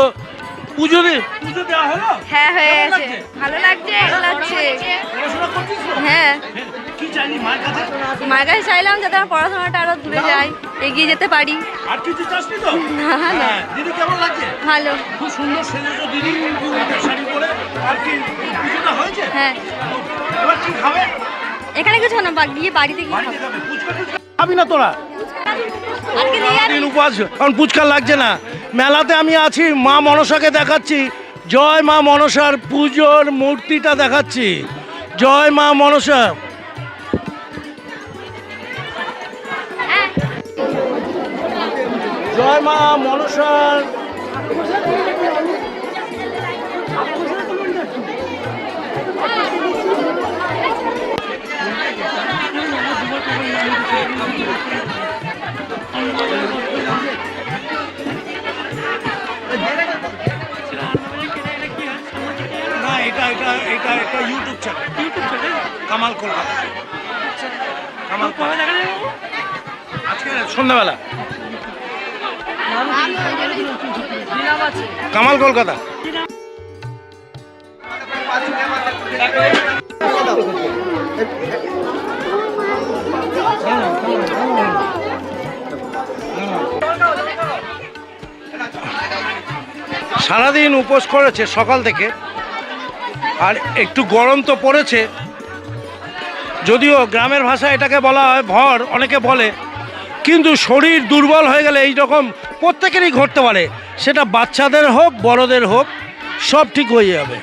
দেওয়া হলো?
হ্যাঁ, হয়ে গেছে। ভালো লাগছে,
পড়াশোনা করছিস তো?
হ্যাঁ,
কি চাইলি মায়ের কাছে?
মায়ের কাছে চাইলাম যাতে আমার পড়াশোনাটা আরো দূরে যায়, এগিয়ে যেতে পারি।
আর কিছু চাসনি তো? হ্যাঁ, দিদি কেমন লাগছে?
ভালো।
খুব সুন্দর সেজেছো দিদি, হাতের শাড়ি পরে। আর কি পুজোটা হয়েছে?
হ্যাঁ,
এবার কি খাবে?
এখানে কিছু না, গিয়ে বাড়িতে গিয়ে
বাড়িতে খাবে। ফুচকা টুচকা খাবি না তোরা?
আজকে নিয়ে
দিন উপবাস, কারণ ফুচকা লাগছে না। মেলাতে আমি আছি, মা মনসাকে দেখাচ্ছি। জয় মা মনসার পুজোর মূর্তিটা দেখাচ্ছি। জয় মা মনসা। জয় মা মনসার। না, এটা ইউটিউব চ্যানেল কামাল কলকাতা। কামাল আজকে সন্ধ্যাবেলা কামাল কলকাতা। সারাদিন উপোস করেছে সকাল থেকে। আর একটু গরম তো পড়েছে, যদিও গ্রামের ভাষায় এটাকে বলা হয় ভর, অনেকে বলে। কিন্তু শরীর দুর্বল হয়ে গেলে এই রকম প্রত্যেকেরই ঘটতে পারে, সেটা বাচ্চাদের হোক বড়দের হোক, সব ঠিক হয়ে যাবে।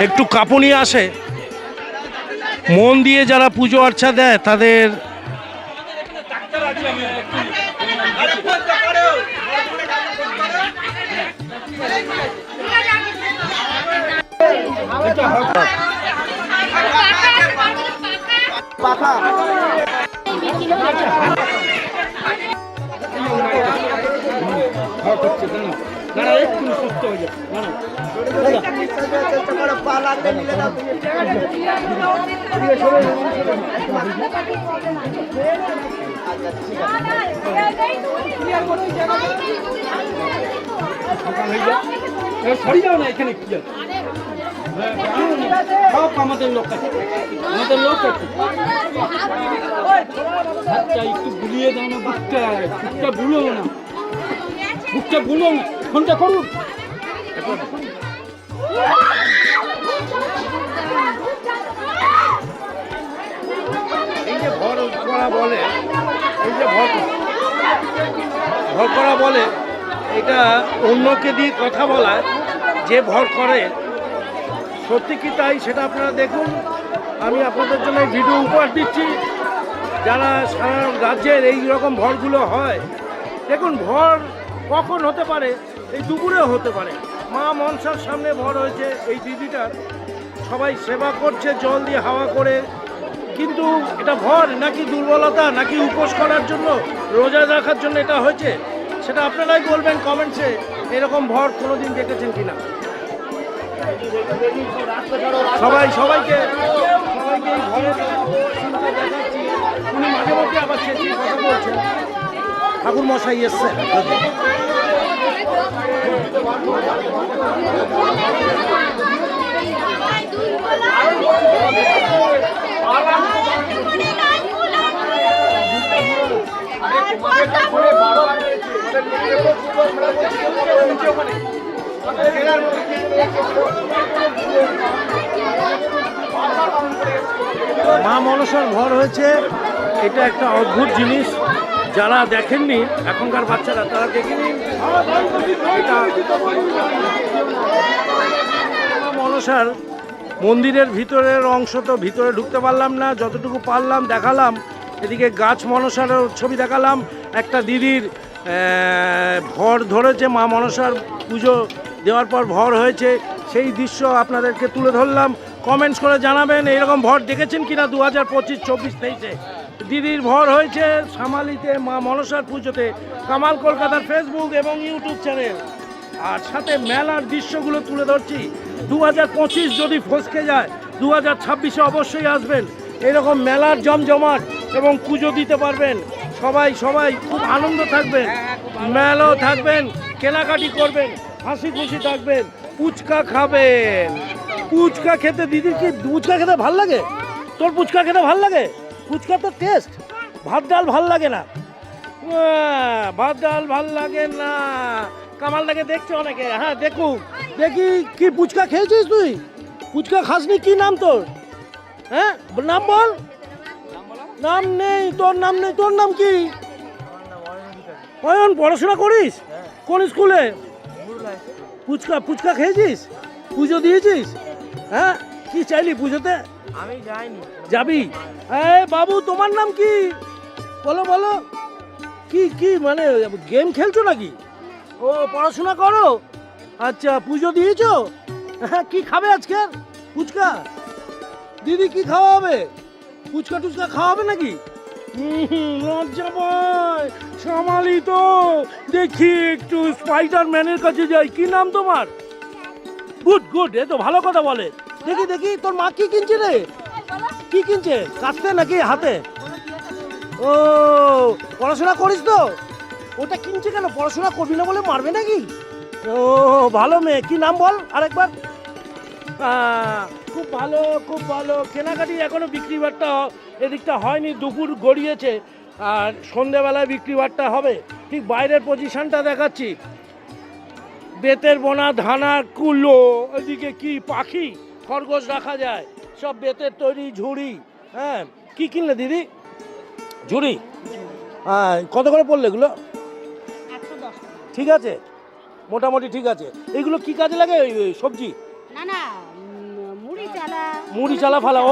একটু কাঁপুনি আসে, মন দিয়ে যারা পুজো আর্চা দেয় তাদের
আমাদের লোক একটু বুলিয়ে দাও না, বুকটা বুলো না, বুকটা বুলো না, ফোনটা করুন।
এই যে ভর করা বলে, এই যে ভর করা বলে, এটা অন্যকে দিয়ে কথা বলায় যে ভর করে, সত্যি কি তাই সেটা আপনারা দেখুন। আমি আপনাদের জন্য ভিডিও উপহার দিচ্ছি। যারা সারা রাজ্যের এই রকম ভরগুলো হয়, দেখুন ভর কখন হতে পারে, এই দুপুরেও হতে পারে। মা মনসার সামনে ভর হয়েছে এই দিদিটার, সবাই সেবা করছে জল দিয়ে হাওয়া করে, কিন্তু এটা ভর নাকি দুর্বলতা নাকি উপোস করার জন্য, রোজা রাখার জন্য এটা হয়েছে, সেটা আপনারাই বলবেন কমেন্টসে। এরকম ভর কোনোদিন দেখেছেন কিনা? সবাইকে এই ভরের চিন্তা দেখাচ্ছি। উনি মাঝে মধ্যে আবার চেঁচিয়ে কথা বলছেন। ঠাকুর মশাই এসছেন। মা মনসার ভর হয়েছে, এটা একটা অদ্ভুত জিনিস। যারা দেখেননি এখনকার বাচ্চারা, তারা দেখেনি। এটা মনসার মন্দিরের ভিতরের অংশ, তো ভিতরে ঢুকতে পারলাম না, যতটুকু পারলাম দেখালাম। এদিকে গাছ মনসারও ছবি দেখালাম। একটা দিদির ভর ধরেছে, মা মনসার পুজো দেওয়ার পর ভর হয়েছে, সেই দৃশ্য আপনাদেরকে তুলে ধরলাম। কমেন্টস করে জানাবেন এইরকম ভর দেখেছেন কিনা 2025, 24, 23-এ দিদির ভর হয়েছে সামালিতে মা মনসার পুজোতে। কামাল কলকাতার ফেসবুক এবং ইউটিউব চ্যানেল, আর সাথে মেলার দৃশ্যগুলো তুলে ধরছি। 2025 যদি ফসকে যায়, 2026-এ অবশ্যই আসবেন। এরকম মেলার জমজমাট এবং পুজো দিতে পারবেন। সবাই খুব আনন্দ থাকবেন, মেলাও থাকবেন, কেনাকাটি করবেন, হাসি খুশি থাকবেন, ফুচকা খাবেন। ফুচকা খেতে, দিদির কি ফুচকা খেতে ভাল লাগে? তোর ফুচকা খেতে ভাল লাগে? ফুচকা তো টেস্ট, ভাত ডাল ভাল লাগে না? ভাত ডাল ভাল লাগে না। কামালটাকে দেখছে অনেকে। হ্যাঁ দেখুক, দেখি কি ফুচকা খেয়েছিস তুই? ফুচকা খাসনি? কি নাম তোর? হ্যাঁ নাম বল। নাম নেই তোর, নাম নেই তোর, নাম কি? অয়ন। পড়াশোনা করিস? কোন স্কুলে? ফুচকা খেয়েছিস? পুজো দিয়েছিস? হ্যাঁ কি চাইলি পুজোতে?
আমি যাইনি।
যাবি? এই বাবু তোমার নাম কি? বলো। কি মানে গেম খেলছো নাকি? ও পড়াশোনা করো? আচ্ছা পুজো দিয়েছো? হ্যাঁ কি খাবে আজকে? ফুচকা? দিদি কি খাওয়াবে? ফুচকা টুচকা খাওয়াবে নাকি? লজ্জা পায় সামালি তো। দেখি একটু স্পাইডারম্যানের কাছে যাই। কি নাম তোমার? গুড, এ তো ভালো কথা বলে। দেখি তোর মা কি কিনছে রে? কি কিনছে? কাঁচতে নাকি হাতে? ও পড়াশোনা করিস তো? ওটা কিনছে কেন? পড়াশোনা করবি না বলে মারবে নাকি? ও ভালো মেয়ে। কি নাম বল আরেকবার? খুব ভালো। কেনাকাটি এখনো বিক্রি বাট্টা এদিকটা হয়নি, দুপুর গড়িয়েছে, আর সন্ধেবেলায় বিক্রি বাট্টা হবে। ঠিক বাইরের পজিশনটা দেখাচ্ছি। বেতের বোনা ধানা কুলো, ওইদিকে কি পাখি খরগোশ রাখা যায়, সব বেতের তৈরি ঝুড়ি। হ্যাঁ, কি কিনলে দিদি? ঝুড়ি। হ্যাঁ, কত করে পড়লো এগুলো? ঠিক আছে, মোটামুটি ঠিক আছে। এগুলো কি কাজে লাগে? ওই সবজি?
না না,
মুড়ি চালা ফালা। ও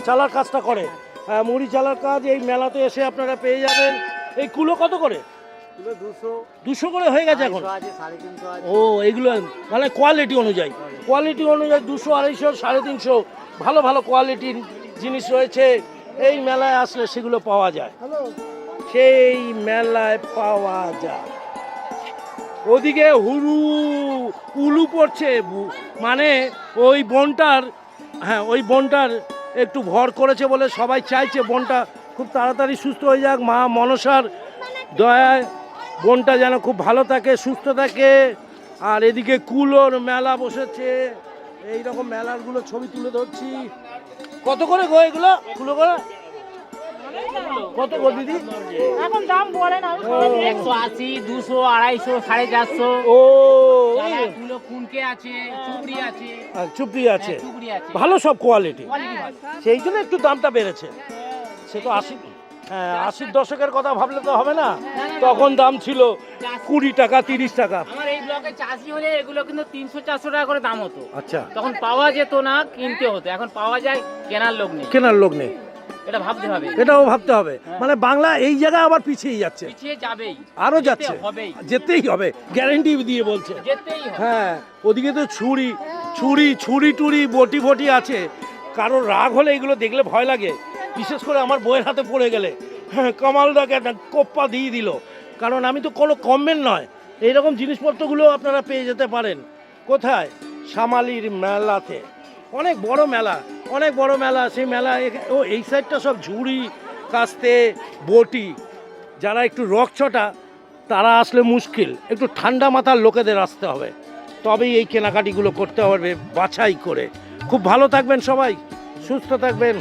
চালার কাজটা করে। হ্যাঁ, মুড়ি চালার কাজ এই মেলাতে এসে আপনারা পেয়ে যাবেন। এই কুলো কত করে? 200 করে হয়ে গেছে এখন। ও, এগুলো মানে কোয়ালিটি অনুযায়ী 200, 250, 350 ভালো ভালো কোয়ালিটির জিনিস রয়েছে। এই মেলায় আসলে সেগুলো পাওয়া যায়, সেই মেলায় পাওয়া যায়। ওদিকে উলু পড়ছে, মানে ওই বোনটার, হ্যাঁ ওই বোনটার একটু ভর করেছে বলে সবাই চাইছে বোনটা খুব তাড়াতাড়ি সুস্থ হয়ে যাক। মা মনসার দয়ায় বোনটা যেন খুব ভালো থাকে, সুস্থ থাকে। আর এদিকে কুলোর মেলা বসেছে, এইরকম মেলারগুলো ছবি তুলে ধরছি। কত করে গো এগুলো কুলো করে? কত গো দিদি?
এখন দাম বলে না।
180, 200, 250, 450।
ও,
কুলো কুনকে আছে, চুবড়ি আছে।
চুপড়ি আছে,
চুবড়ি আছে।
ভালো সব কোয়ালিটি, সেই জন্য একটু দামটা বেড়েছে। সে তো 80 দশকের কথা ভাবলে তো হবে না, তখন দাম ছিল 20 টাকা 30 টাকা।
আমার এই ব্লকে চাষি হলে এগুলো কিন্তু 300-400 টাকা করে দাম হতো।
আচ্ছা,
তখন পাওয়া যেত না, কিনতে হতো। এখন পাওয়া যায়, কেনার লোক নেই।
কেনার লোক নেই,
এটা ভাবতে হবে।
এটাও ভাবতে হবে। মানে বাংলা এই জায়গায় আবার পিছিয়ে যাচ্ছে,
পিছিয়ে যাবেই,
আরো যাচ্ছে,
হবেই,
যেতেই হবে, গ্যারান্টি দিয়ে বলছে।
যেতেই হবে।
হ্যাঁ, ওদিকে তো ছুরি টুরি বটি ফটি আছে। কারোর রাগ হলে এগুলো দেখলে ভয় লাগে, বিশেষ করে আমার বইয়ের হাতে পড়ে গেলে। হ্যাঁ, কামালদাকে একটা কোপ্পা দিয়ে দিল। কারণ আমি তো কোনো কমেন্ট নয়, এইরকম জিনিসপত্রগুলো আপনারা পেয়ে যেতে পারেন। কোথায়? শামালির মেলাতে। অনেক বড় মেলা। সেই মেলা ও এই সাইডটা সব ঝুড়ি কাস্তে বটি। যারা একটু রকচটা তারা আসলে মুশকিল, একটু ঠান্ডা মাথার লোকেদের আসতে হবে, তবেই এই কেনাকাটিগুলো করতে হবে বাছাই করে। খুব ভালো থাকবেন সবাই, সুস্থ থাকবেন।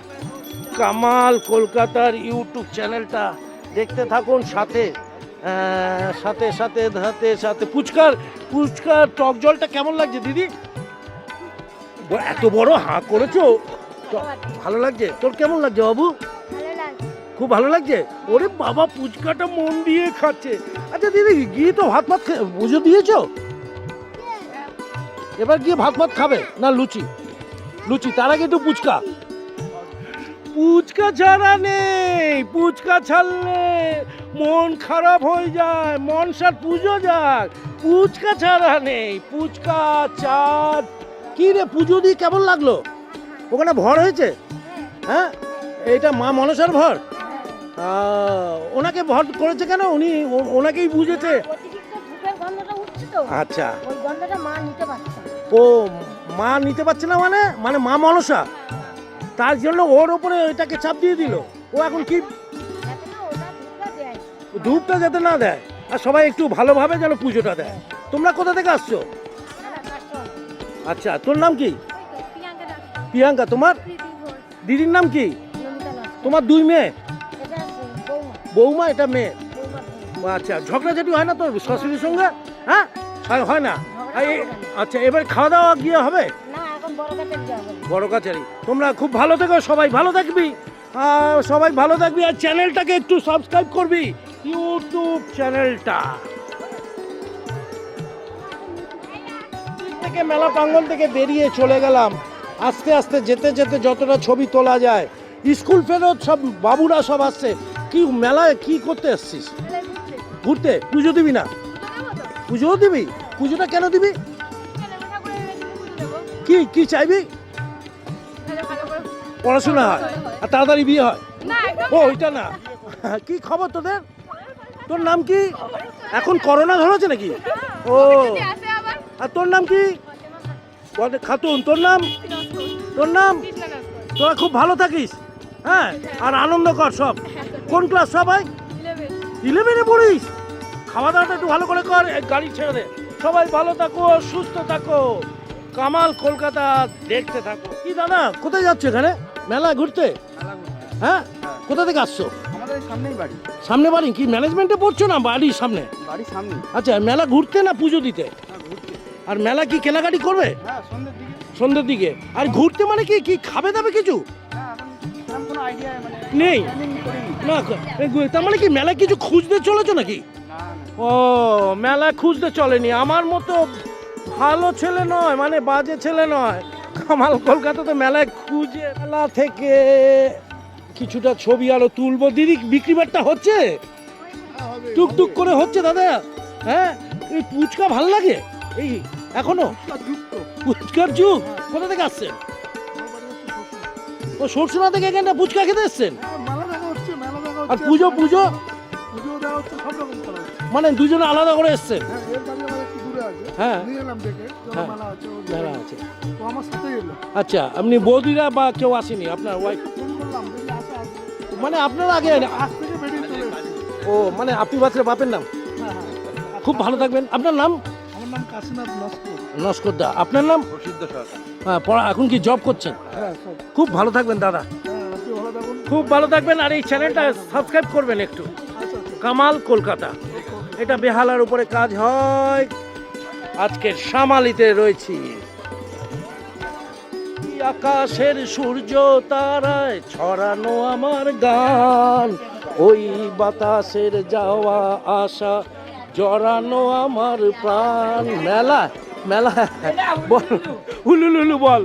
কামাল কলকাতার ইউটিউব চ্যানেলটা দেখতে থাকুন, সাথে ফুচকার টক জলটা কেমন লাগছে দিদি? এত বড় হাঁ করেছো, ভালো লাগছে? তোর কেমন লাগছে বাবু? খুব ভালো লাগছে। ওরে বাবা, ফুচকাটা মন দিয়ে খাচ্ছে। আচ্ছা দিদি, গিয়ে তো ভাত পুজো দিয়েছো, এবার গিয়ে ভাত খাবে না লুচি? তার আগে একটু ফুচকা ছাড়া নেই। ফুচকা ছাড়লে মন খারাপ হয়ে যায়, মনসার পুজো যাক। ফুচকা ছাড়া নেই, ফুচকা চাট। কি রে, পুজো দিয়ে কেমন লাগলো? ওখানে ভর হয়েছে? হ্যাঁ, এইটা মা মনসার ভর। ওনাকে ভর করেছে কেন? ওনাকেই বুঝেছে। আচ্ছা, ও মা নিতে পারছে না, মানে মা মনসা, তার জন্য ওর ওপরে এটাকে চাপ দিয়ে দিল। ও এখন কি ধূপটা যাতে না দেয়, আর সবাই একটু ভালোভাবে যেন পুজোটা দেয়। তোমরা কোথা থেকে আসছো? আচ্ছা, তোর নাম কি? প্রিয়াঙ্কা। তোমার দিদির নাম কি? তোমার 2 মেয়ে? বৌমা, এটা মেয়ে। আচ্ছা, ঝগড়াঝাটি হয় না তোর শাশুড়ির সঙ্গে? হ্যাঁ, হয় না? আচ্ছা, এবার খাওয়া দাওয়া গিয়ে হবে? বড় কাছারি। তোমরা খুব ভালো থেকো, সবাই ভালো থাকবি, আর চ্যানেলটাকে একটু সাবস্ক্রাইব করবি, ইউটিউব চ্যানেলটা। থেকে মেলা প্রাঙ্গণ থেকে বেরিয়ে চলে গেলাম, আস্তে আস্তে যেতে যতটা ছবি তোলা যায়। স্কুল ফেরত সব বাবুরা সব আসছে। কি মেলায় কি করতে এসছিস? ঘুরতে? পুজো দিবি না? পুজোও দিবি? পুজোটা কেন দিবি? কি চাইবি? পড়াশোনা হয় আর তাড়াতাড়ি বিয়ে হয়? ও, ওইটা না। কি খবর তোদের? তোর নাম কি? এখন করোনা ধরেছে নাকি? ও, আর তোর নাম কি? খাতুন। তোর নাম? তোরা খুব ভালো থাকিস, হ্যাঁ, আর আনন্দ কর সব। কোন ক্লাস সবাই? 11-এ পড়িস? খাওয়া দাওয়াটা একটু ভালো করে কর, গাড়ি ছেড়ে দে। সবাই ভালো থাকো, সুস্থ থাকো, কামাল কলকাতা দেখতে থাকো। কি দাদা, কোথায় যাচ্ছ এখানে মেলা ঘুরতে? হ্যাঁ, কোথা থেকে আসছো?
আমাদের সামনেই বাড়ি।
সামনে বাড়ি? কি ম্যানেজমেন্টে পড়ছো না বাড়ির সামনে?
বাড়ির সামনে।
আচ্ছা, মেলা ঘুরতে না পুজো দিতে? আর মেলা কি কেনাকাটি করবে?
হ্যাঁ সন্ধ্যের দিকে।
সন্ধ্যের দিকে। আর ঘুরতে মানে কি কি খাবে দাবে কিছু
হ্যাঁ এখন সেরকম কোনো আইডিয়া মানে
নেই?
প্ল্যানিং করিনি।
না তার মানে কি মেলা কিছু খুঁজতে চলেছো নাকি?
না না
ও মেলা খুঁজতে চলেনি। আমার মতো ভালো ছেলে নয়, মানে বাজে ছেলে নয়। কামাল কলকাতাতে মেলায় খুঁজে মেলা থেকে কিছুটা ছবি আরো তুলবো। দিদি বিক্রি বাট্টা হচ্ছে? টুকটুক করে হচ্ছে দাদা। হ্যাঁ এই ফুচকা ভাল লাগে এই এখনো? ফুচকার যুগ। কোথা থেকে আসছেন? ও সরষুনা থেকে এখানে ফুচকা খেতে এসছেন?
মেলা দেখা হচ্ছে, মেলা দেখা হচ্ছে।
আর পুজো পুজো
পুজো দেখা হচ্ছে, সব রকম করা হচ্ছে।
মানে দুজনে আলাদা করে এসছেন?
হ্যাঁ এর বাড়ি আমার একটু দূরে আছে।
হ্যাঁ
নিয়ে এলাম দেখে চলো
হ্যাঁ।
মেলা আছে, ও
মেলা আছে।
তো আমার সাথে এলো।
আচ্ছা আপনি বৌদিরা বা কেউ আসেনি আপনার ওয়াইফ?
ফোন করলাম দেখি আসে আসবে।
মানে আপনার আগে
আজ থেকে বেরিয়ে চলে এসেছি।
ও মানে আপনি বাচ্চার বাপের নাম?
হ্যাঁ হ্যাঁ।
খুব ভালো থাকবেন। আপনার নাম?
আমার নাম কাশীনাথ নস্কর।
নস্কর দা। আপনার নাম?
প্রসিদ্ধ সরকার।
হ্যাঁ এখন কি জব করছেন?
হ্যাঁ সব।
খুব ভালো থাকবেন দাদা,
হ্যাঁ আপনি ভালো থাকুন।
খুব ভালো থাকবেন। আর এই চ্যানেলটা সাবস্ক্রাইব করবেন একটু, কামাল কলকাতা। এটা বেহালার উপরে কাজ হয়। আজকে শামালিতে রয়েছি। আকাশের সূর্য তারায় ছড়ানো আমার গান, ওই বাতাসের যাওয়া আসা জড়ানো আমার প্রাণ। মেলা মেলা বল উলুলুলু বল।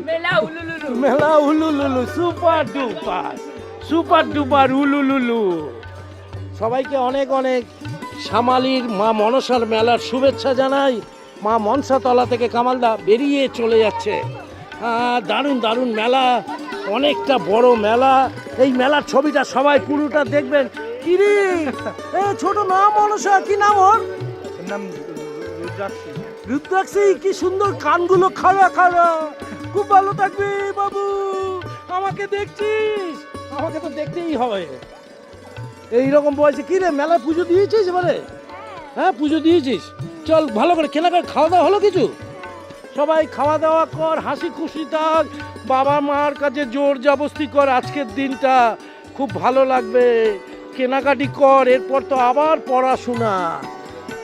মেলা উলুলুলু সুপার ডুপার, সুপার ডুপার উলুলুলু। সবাইকে অনেক অনেক শামালির মা মনসার মেলার শুভেচ্ছা জানাই। মা মনসাতলা থেকে কামালদা বেরিয়ে চলে যাচ্ছে। দারুণ দারুণ মেলা, অনেকটা বড় মেলা। এই মেলার ছবিটা সবাই পুরোটা দেখবেন। কিরে এ ছোট নাম মনসা, কি নাম ওর?
নাম রুদ্রাক্ষী।
রুদ্রাক্ষী, কি সুন্দর কানগুলো খাড়া খাড়া। খুব ভালো থাকবি বাবু। আমাকে দেখছিস? আমাকে তো দেখতেই হবে এইরকম বয়সে। কি রে মেলা পুজো দিয়েছিস এবারে? হ্যাঁ পুজো দিয়েছিস। চল ভালো করে কেনাকাটা, খাওয়া দাওয়া হলো কিছু? সবাই খাওয়া দাওয়া কর, হাসি খুশি থাক, বাবা মার কাছে জোর জবরদস্তি কর। আজকের দিনটা খুব ভালো লাগবে। কেনাকাটি কর, এরপর তো আবার পড়াশোনা।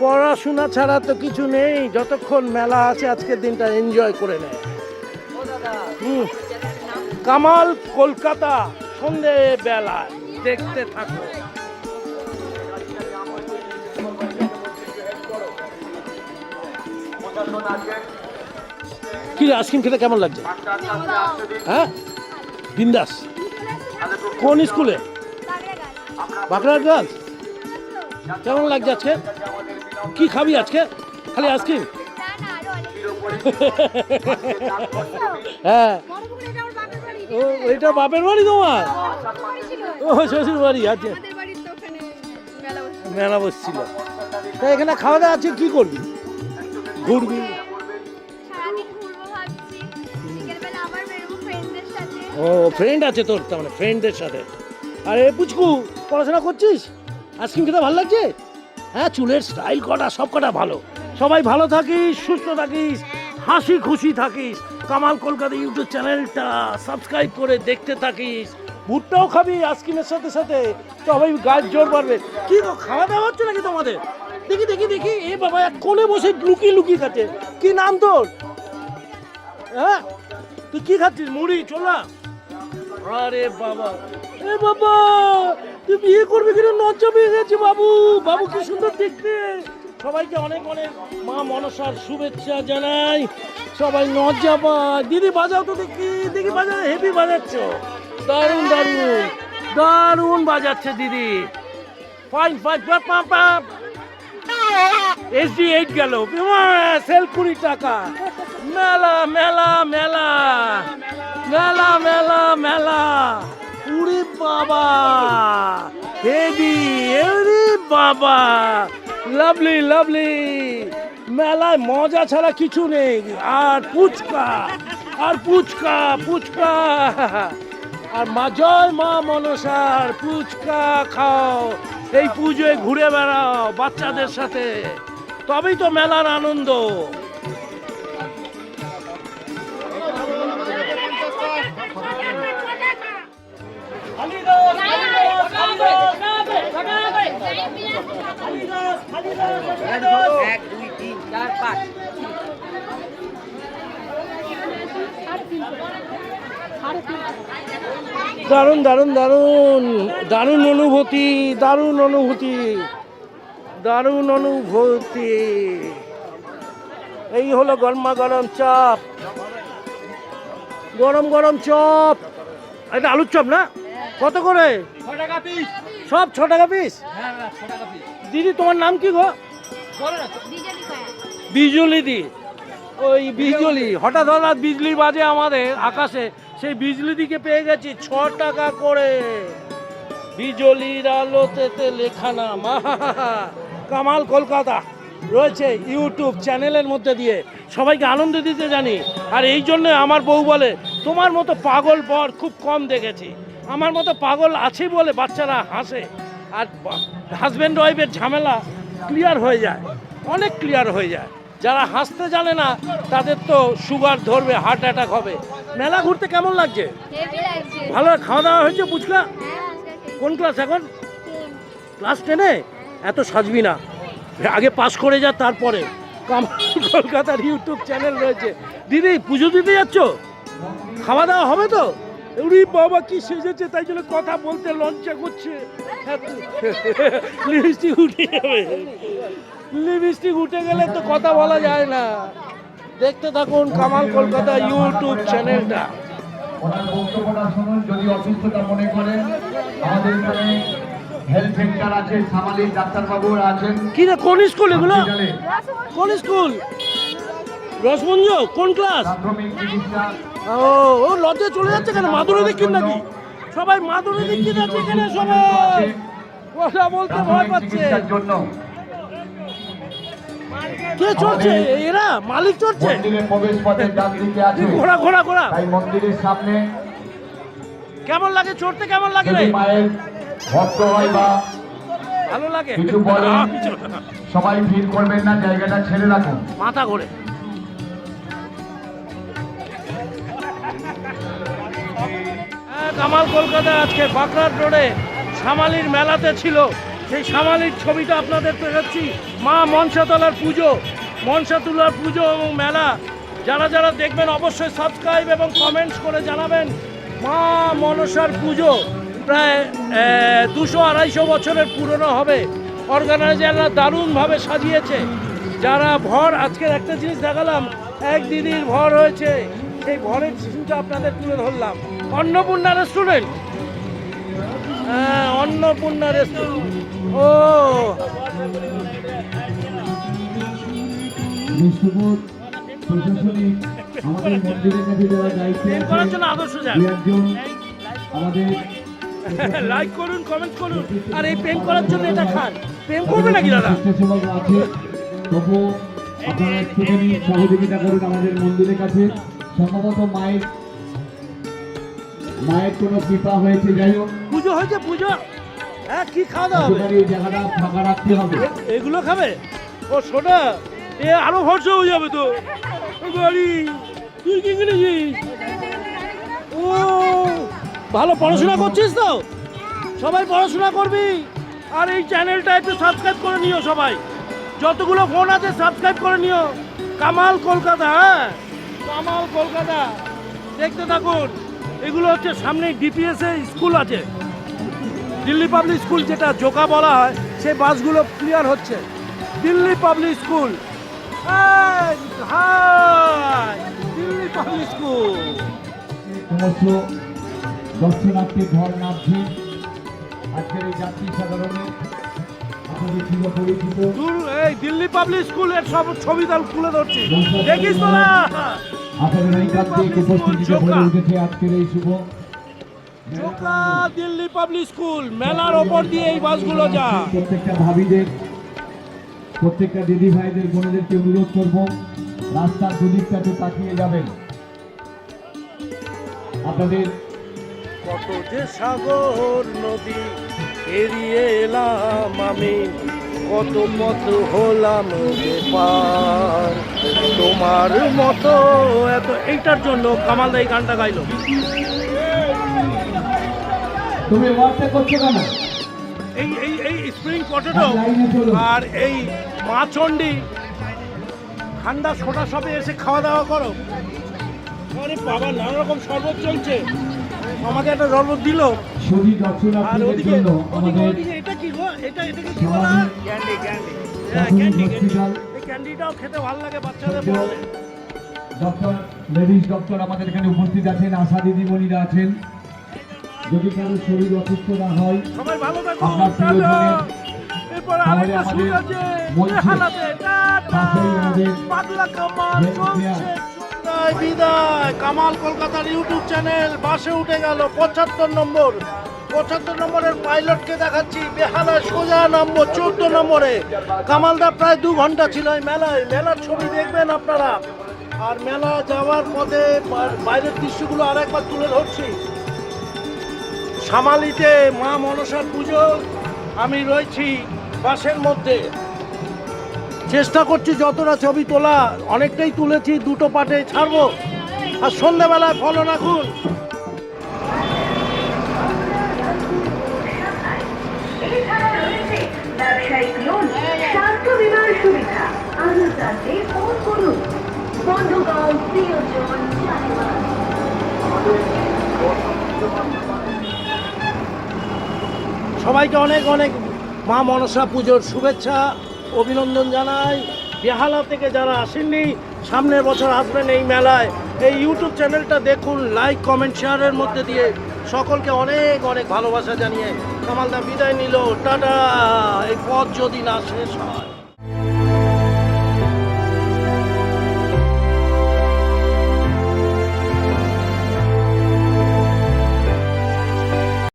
পড়াশোনা ছাড়া তো কিছু নেই। যতক্ষণ মেলা আছে আজকের দিনটা এনজয় করে নে। কামাল কলকাতা সন্ধে বেলায় দেখতে থাকো। কি রে আইসক্রিম খেতে কেমন লাগছে? হ্যাঁ বিন্দাস। কোন স্কুলে? বাঁকড়ার গার্লস। কেমন লাগছে আজকে? কি খাবি আজকে? খালি আইসক্রিম? হ্যাঁ ও এটা বাপের বাড়ি তোমার? ও শ্বশুর বাড়ি আছে। মেলা বসছিল। তা এখানে খাওয়া দাওয়া আছে, কি করবি? ঘুরবি? ও ফ্রেন্ড আছে তোর, তার মানে ফ্রেন্ডদের সাথে। আরে পুচকু পড়াশোনা করছিস? আইসক্রিম খেতে ভালো লাগছে? হ্যাঁ চুলের স্টাইল কটা সব কটা ভালো। সবাই ভালো থাকিস, সুস্থ থাকিস, হাসি খুশি থাকিস। কামাল কলকাতা ইউটিউব চ্যানেলটা সাবস্ক্রাইব করে দেখতে থাকিস। ভুট্টাও খাবি আইসক্রিমের সাথে সাথে, তবেই গাছ জোর বাড়বে। কি গো খাওয়া দাওয়া হচ্ছে নাকি তোমাদের? দেখি দেখি দেখি। এ বাবা এক কোণে বসে লুকিয়ে লুকিয়ে খাচ্ছে। কি নাম তোর? হ্যাঁ তুই কি খাচ্ছিস? মুড়ি ছোলা? আরে বাবা, এ বাবা তুই বিয়ে করবি কিনা লজ্জা পেয়ে গেছে বাবু। বাবু কি সুন্দর দেখতে। সবাইকে অনেক অনেক মা মনসার শুভেচ্ছা জানাই। সবাই লজ্জা পায়। দিদি বাজাও তো দেখি, দেখি বাজাও। হেভি বাজাচ্ছ, দারুণ দারুণ দারুণ বাজাচ্ছে দিদি। ফাইন ফাইন পাপ SD8 গেল সেল 20 টাকা। মেলা মেলা মেলা মেলা মেলা মেলা। উরে বাবা হেভি, এরে বাবা লাভলি লাভলি। মেলায় মজা ছাড়া কিছু নেই। আর ফুচকা, আর ফুচকা ফুচকা। আর মা জয় মা মনসার ফুচকা খাও, এই পুজোয় ঘুরে বেড়াও বাচ্চাদের সাথে, তবেই তো মেলার আনন্দ। দারুণ দারুণ দারুণ দারুণ অনুভূতি, দারুণ অনুভূতি, দারুণ অনুভূতি। এই হলো গরমা গরম চপ, গরম গরম চপ। এটা আলুর চপ না? কত করে?
6 টাকা পিস।
সব 6 টাকা পিস?
হ্যাঁ 6 টাকা পিস।
দিদি তোমার নাম কি গো? বিজলি দি। ওই বিজলি, হঠাৎ হঠাৎ বিজলি বাজে আমাদের আকাশে, সেই বিজলি দিকে পেয়ে গেছি 6 টাকা করে। বিজলির আলোতে লেখা নাম কামাল কলকাতা রয়েছে ইউটিউব চ্যানেলের মধ্যে দিয়ে, সবাইকে আনন্দ দিতে জানি। আর এই জন্য আমার বউ বলে তোমার মতো পাগল বর খুব কম দেখেছি। আমার মতো পাগল আছে বলে বাচ্চারা হাসে, আর হাজব্যান্ড ওয়াইফের ঝামেলা ক্লিয়ার হয়ে যায়, অনেক ক্লিয়ার হয়ে যায়। যারা হাসতে জানে না তাদের তো সুগার ধরবে, হার্ট অ্যাটাক হবে। মেলা ঘুরতে কেমন লাগছে? ভালো। খাওয়া দাওয়া হয়েছে? বুঝলা কোন ক্লাস এখন? ক্লাস 10-এ? এত সাজবি না, আগে পাস করে যা, তারপরে। কামাল কলকাতার ইউটিউব চ্যানেল রয়েছে। দিদি পুজো দিতে যাচ্ছ? খাওয়া দাওয়া হবে তো? উরি বাবা কি সেজেছে, তাই জন্য কথা বলতে লজ্জা করছে। লিপস্টিক উঠে যাবে, লিপস্টিক উঠে গেলে তো কথা বলা যায় না। দেখতে থাকুন কামাল কলকাতা ইউটিউব চ্যানেলটা।
ওনার বক্তব্যটা শুনুন। যদি অসুস্থতা মনে করেন, আমাদের এখানে হেলথ সেন্টার আছে, সামাজিক ডাক্তারবাবুরা আছেন।
কি রে, কোন স্কুল এগুলো? কোন স্কুল? রসমঞ্জ? কোন ক্লাস?
প্রাথমিক চিকিৎসা।
ও লজ্জা চলে যাচ্ছে কেন? মাদুরি দীক্ষিত নাকি? সবাই মাদুরি দীক্ষিত আছে এখানে, সবাই কথা বলতে ভয় পাচ্ছে।
চিকিৎসার জন্য
কে চড়ছে? এরা মালিক চড়ছে?
মন্দিরের প্রবেশ পথের ডান দিকে আছে
ঘোড়া ঘোড়া ঘোড়া।
তাই মন্দিরের সামনে
কেমন লাগে চড়তে? কেমন লাগে রে?
যদি মায়ের ভক্ত হয় বা
ভালো লাগে?
কিছু বলেন, সবাই ভিড় করবেন না, জায়গাটা ছেড়ে রাখুন।
মাথা ঘোরে। কামাল কলকাতা আজকে বাঁকড়ার রোডে সামালির মেলাতে ছিল। সেই সামালির ছবিটা আপনাদের দেখাচ্ছি। মা মনসাতলার পুজো, মনসাতলার পুজো এবং মেলা। যারা যারা দেখবেন অবশ্যই সাবস্ক্রাইব এবং কমেন্টস করে জানাবেন। মা মনসার পুজো প্রায় 200-250 বছরের পুরনো হবে। অর্গানাইজাররা দারুণভাবে সাজিয়েছে। যারা ভর, আজকের একটা জিনিস দেখালাম, এক দিদির ভর হয়েছে, সেই ভরের শিশুটা আপনাদের তুলে ধরলাম। অন্নপূর্ণা রেস্টুরেন্ট, হ্যাঁ অন্নপূর্ণা রেস্টুরেন্ট। ও
আমাদের মন্দিরের কাছে যারা দায়িত্বে
প্রেম করার জন্য আদর্শ যান,
আমাদের
লাইক করুন, কমেন্ট করুন। আর এই প্রেম করার জন্য এটা খান, প্রেম করবে নাকি দাদা?
স্বেচ্ছাসেবক আছে, তবু আপনারা একটুখানি সহযোগিতা করুন আমাদের মন্দিরের কাছে। সম্ভবত মায়ের কোনো কৃপা হয়েছে, যাই হোক
পুজো হয়েছে, পুজো। হ্যাঁ কি খাওয়া দাওয়া হবে?
এই জায়গাটা ফাঁকা রাখতে হবে।
এগুলো খাবে? ও সোনা, এ আরো ভরসা হয়ে যাবে তো। ও গাড়ি তুই কি কিনেছিস? ও ভালো পড়াশোনা করছিস তো? সবাই পড়াশোনা করবি। আর এই চ্যানেলটা একটু সাবস্ক্রাইব করে নিও সবাই, যতগুলো ফোন আছে সাবস্ক্রাইব করে নিও। কামাল কলকাতা, হ্যাঁ কামাল কলকাতা। দেখতে থাকুন। এগুলো হচ্ছে সামনে ডিপিএস এ স্কুল আছে, দিল্লি পাবলিক স্কুল, যেটা জোকা বলা হয়, সেই বাসগুলো ক্লিয়ার হচ্ছে। Delhi public school, hi Delhi public school.
সমস্ত দর্শনার্থী ঘর নামছে আজকের এই যাত্রী সাধারণে আপনাদের চির পরিচিত
এই দিল্লি পাবলিক স্কুলের সব ছবি তার তুলে ধরছি, দেখিস তো না?
আপনাদের এই কার্তিক উপস্থিতিতে ভরে উঠেছে আজকের এই শুভ
জোকা দিল্লি পাবলিক স্কুল। মেলার ওপর দিয়ে এই বাসগুলো যা।
প্রত্যেকটা ভাবিদের, প্রত্যেকটা দিদি ভাইদের, বোনেদেরকে অনুরোধ করব রাস্তার দুদিকটাতে তাকিয়ে যাবেন। আপনাদের
কত যে সাগর নদী এড়িয়ে এলাম আমি, কত পথ হলাম যে পার, তোমার মতো এত। এইটার জন্য কামাল দা এই গানটা গাইলো।
তুমি ওয়ার্কটা করছো কেন?
এই এই এই স্প্রিং পটেটো আর এই মাছন্ডি ঠান্ডা সোডা সবে এসে খাওয়া দাওয়া করো। আরে বাবা, নানা রকম শরবত চলছে। আমাকে একটা শরবত দিল।
সুধী দর্শন
আর
আপনাদের
ওদিকে
জন্য
ওদিকে
আমাদের
ওদিকে এটা কি গো? এটা কি বলা? Candy candy. হ্যাঁ, ক্যান্ডি ক্যান্ডি। এই ক্যান্ডিটাও খেতে ভালো লাগে বাচ্চাদের পড়ালে।
ডক্টর লেডিস ডক্টর আমাদের এখানে উপস্থিত আছেন, আশা দিদিমণিরা আছেন। যদি কারো শরীর অসুস্থ না হয়,
সবাই ভালো থাকো।
আপনার প্রিয়জনের,
এরপর
তাহলে
আরেকটা
আমাদের
সুর আছে।
মঞ্চে
হালাতে টাটা।
পাশেই আমাদের
পাতলা কামাল চলছে। বিদায় বিদায়। কামাল কলকাতার ইউটিউব চ্যানেল বাসে উঠে গেল 75 নম্বর। 75 নম্বরের পাইলটকে দেখাচ্ছি। বেহালায় সোজা নামবো 14 নম্বরে। কামালদা প্রায় 2 ঘন্টা ছিল এই মেলায়। মেলার ছবি দেখবেন আপনারা। আর মেলা যাওয়ার পথে বাইরের দৃশ্যগুলো আরেকবার তুলে ধরছি। সামালিতে মা মনসার পুজো। আমি রয়েছি বাসের মধ্যে। চেষ্টা করছি যতটা ছবি তোলা, অনেকটাই তুলেছি, 2টো পার্টে ছাড়বো। আর সন্ধ্যাবেলায় ফলো রাখুন।
ব্যবসায়িক লোন, স্বাস্থ্য বীমার সুবিধা, আরো জানতে ফোন করুন। বন্ধুগণ, প্রিয়জন,
সবাইকে অনেক অনেক মা মনসা পুজোর শুভেচ্ছা, অভিনন্দন জানাই। বেহালা থেকে যারা আসেননি, সামনের বছর আসবেন এই মেলায়। এই ইউটিউব চ্যানেলটা দেখুন, লাইক কমেন্ট শেয়ারের মধ্যে দিয়ে সকলকে অনেক অনেক ভালোবাসা জানিয়ে কামালদা বিদায় নিল। টাটা। এই পথ যদি না শেষ হয়।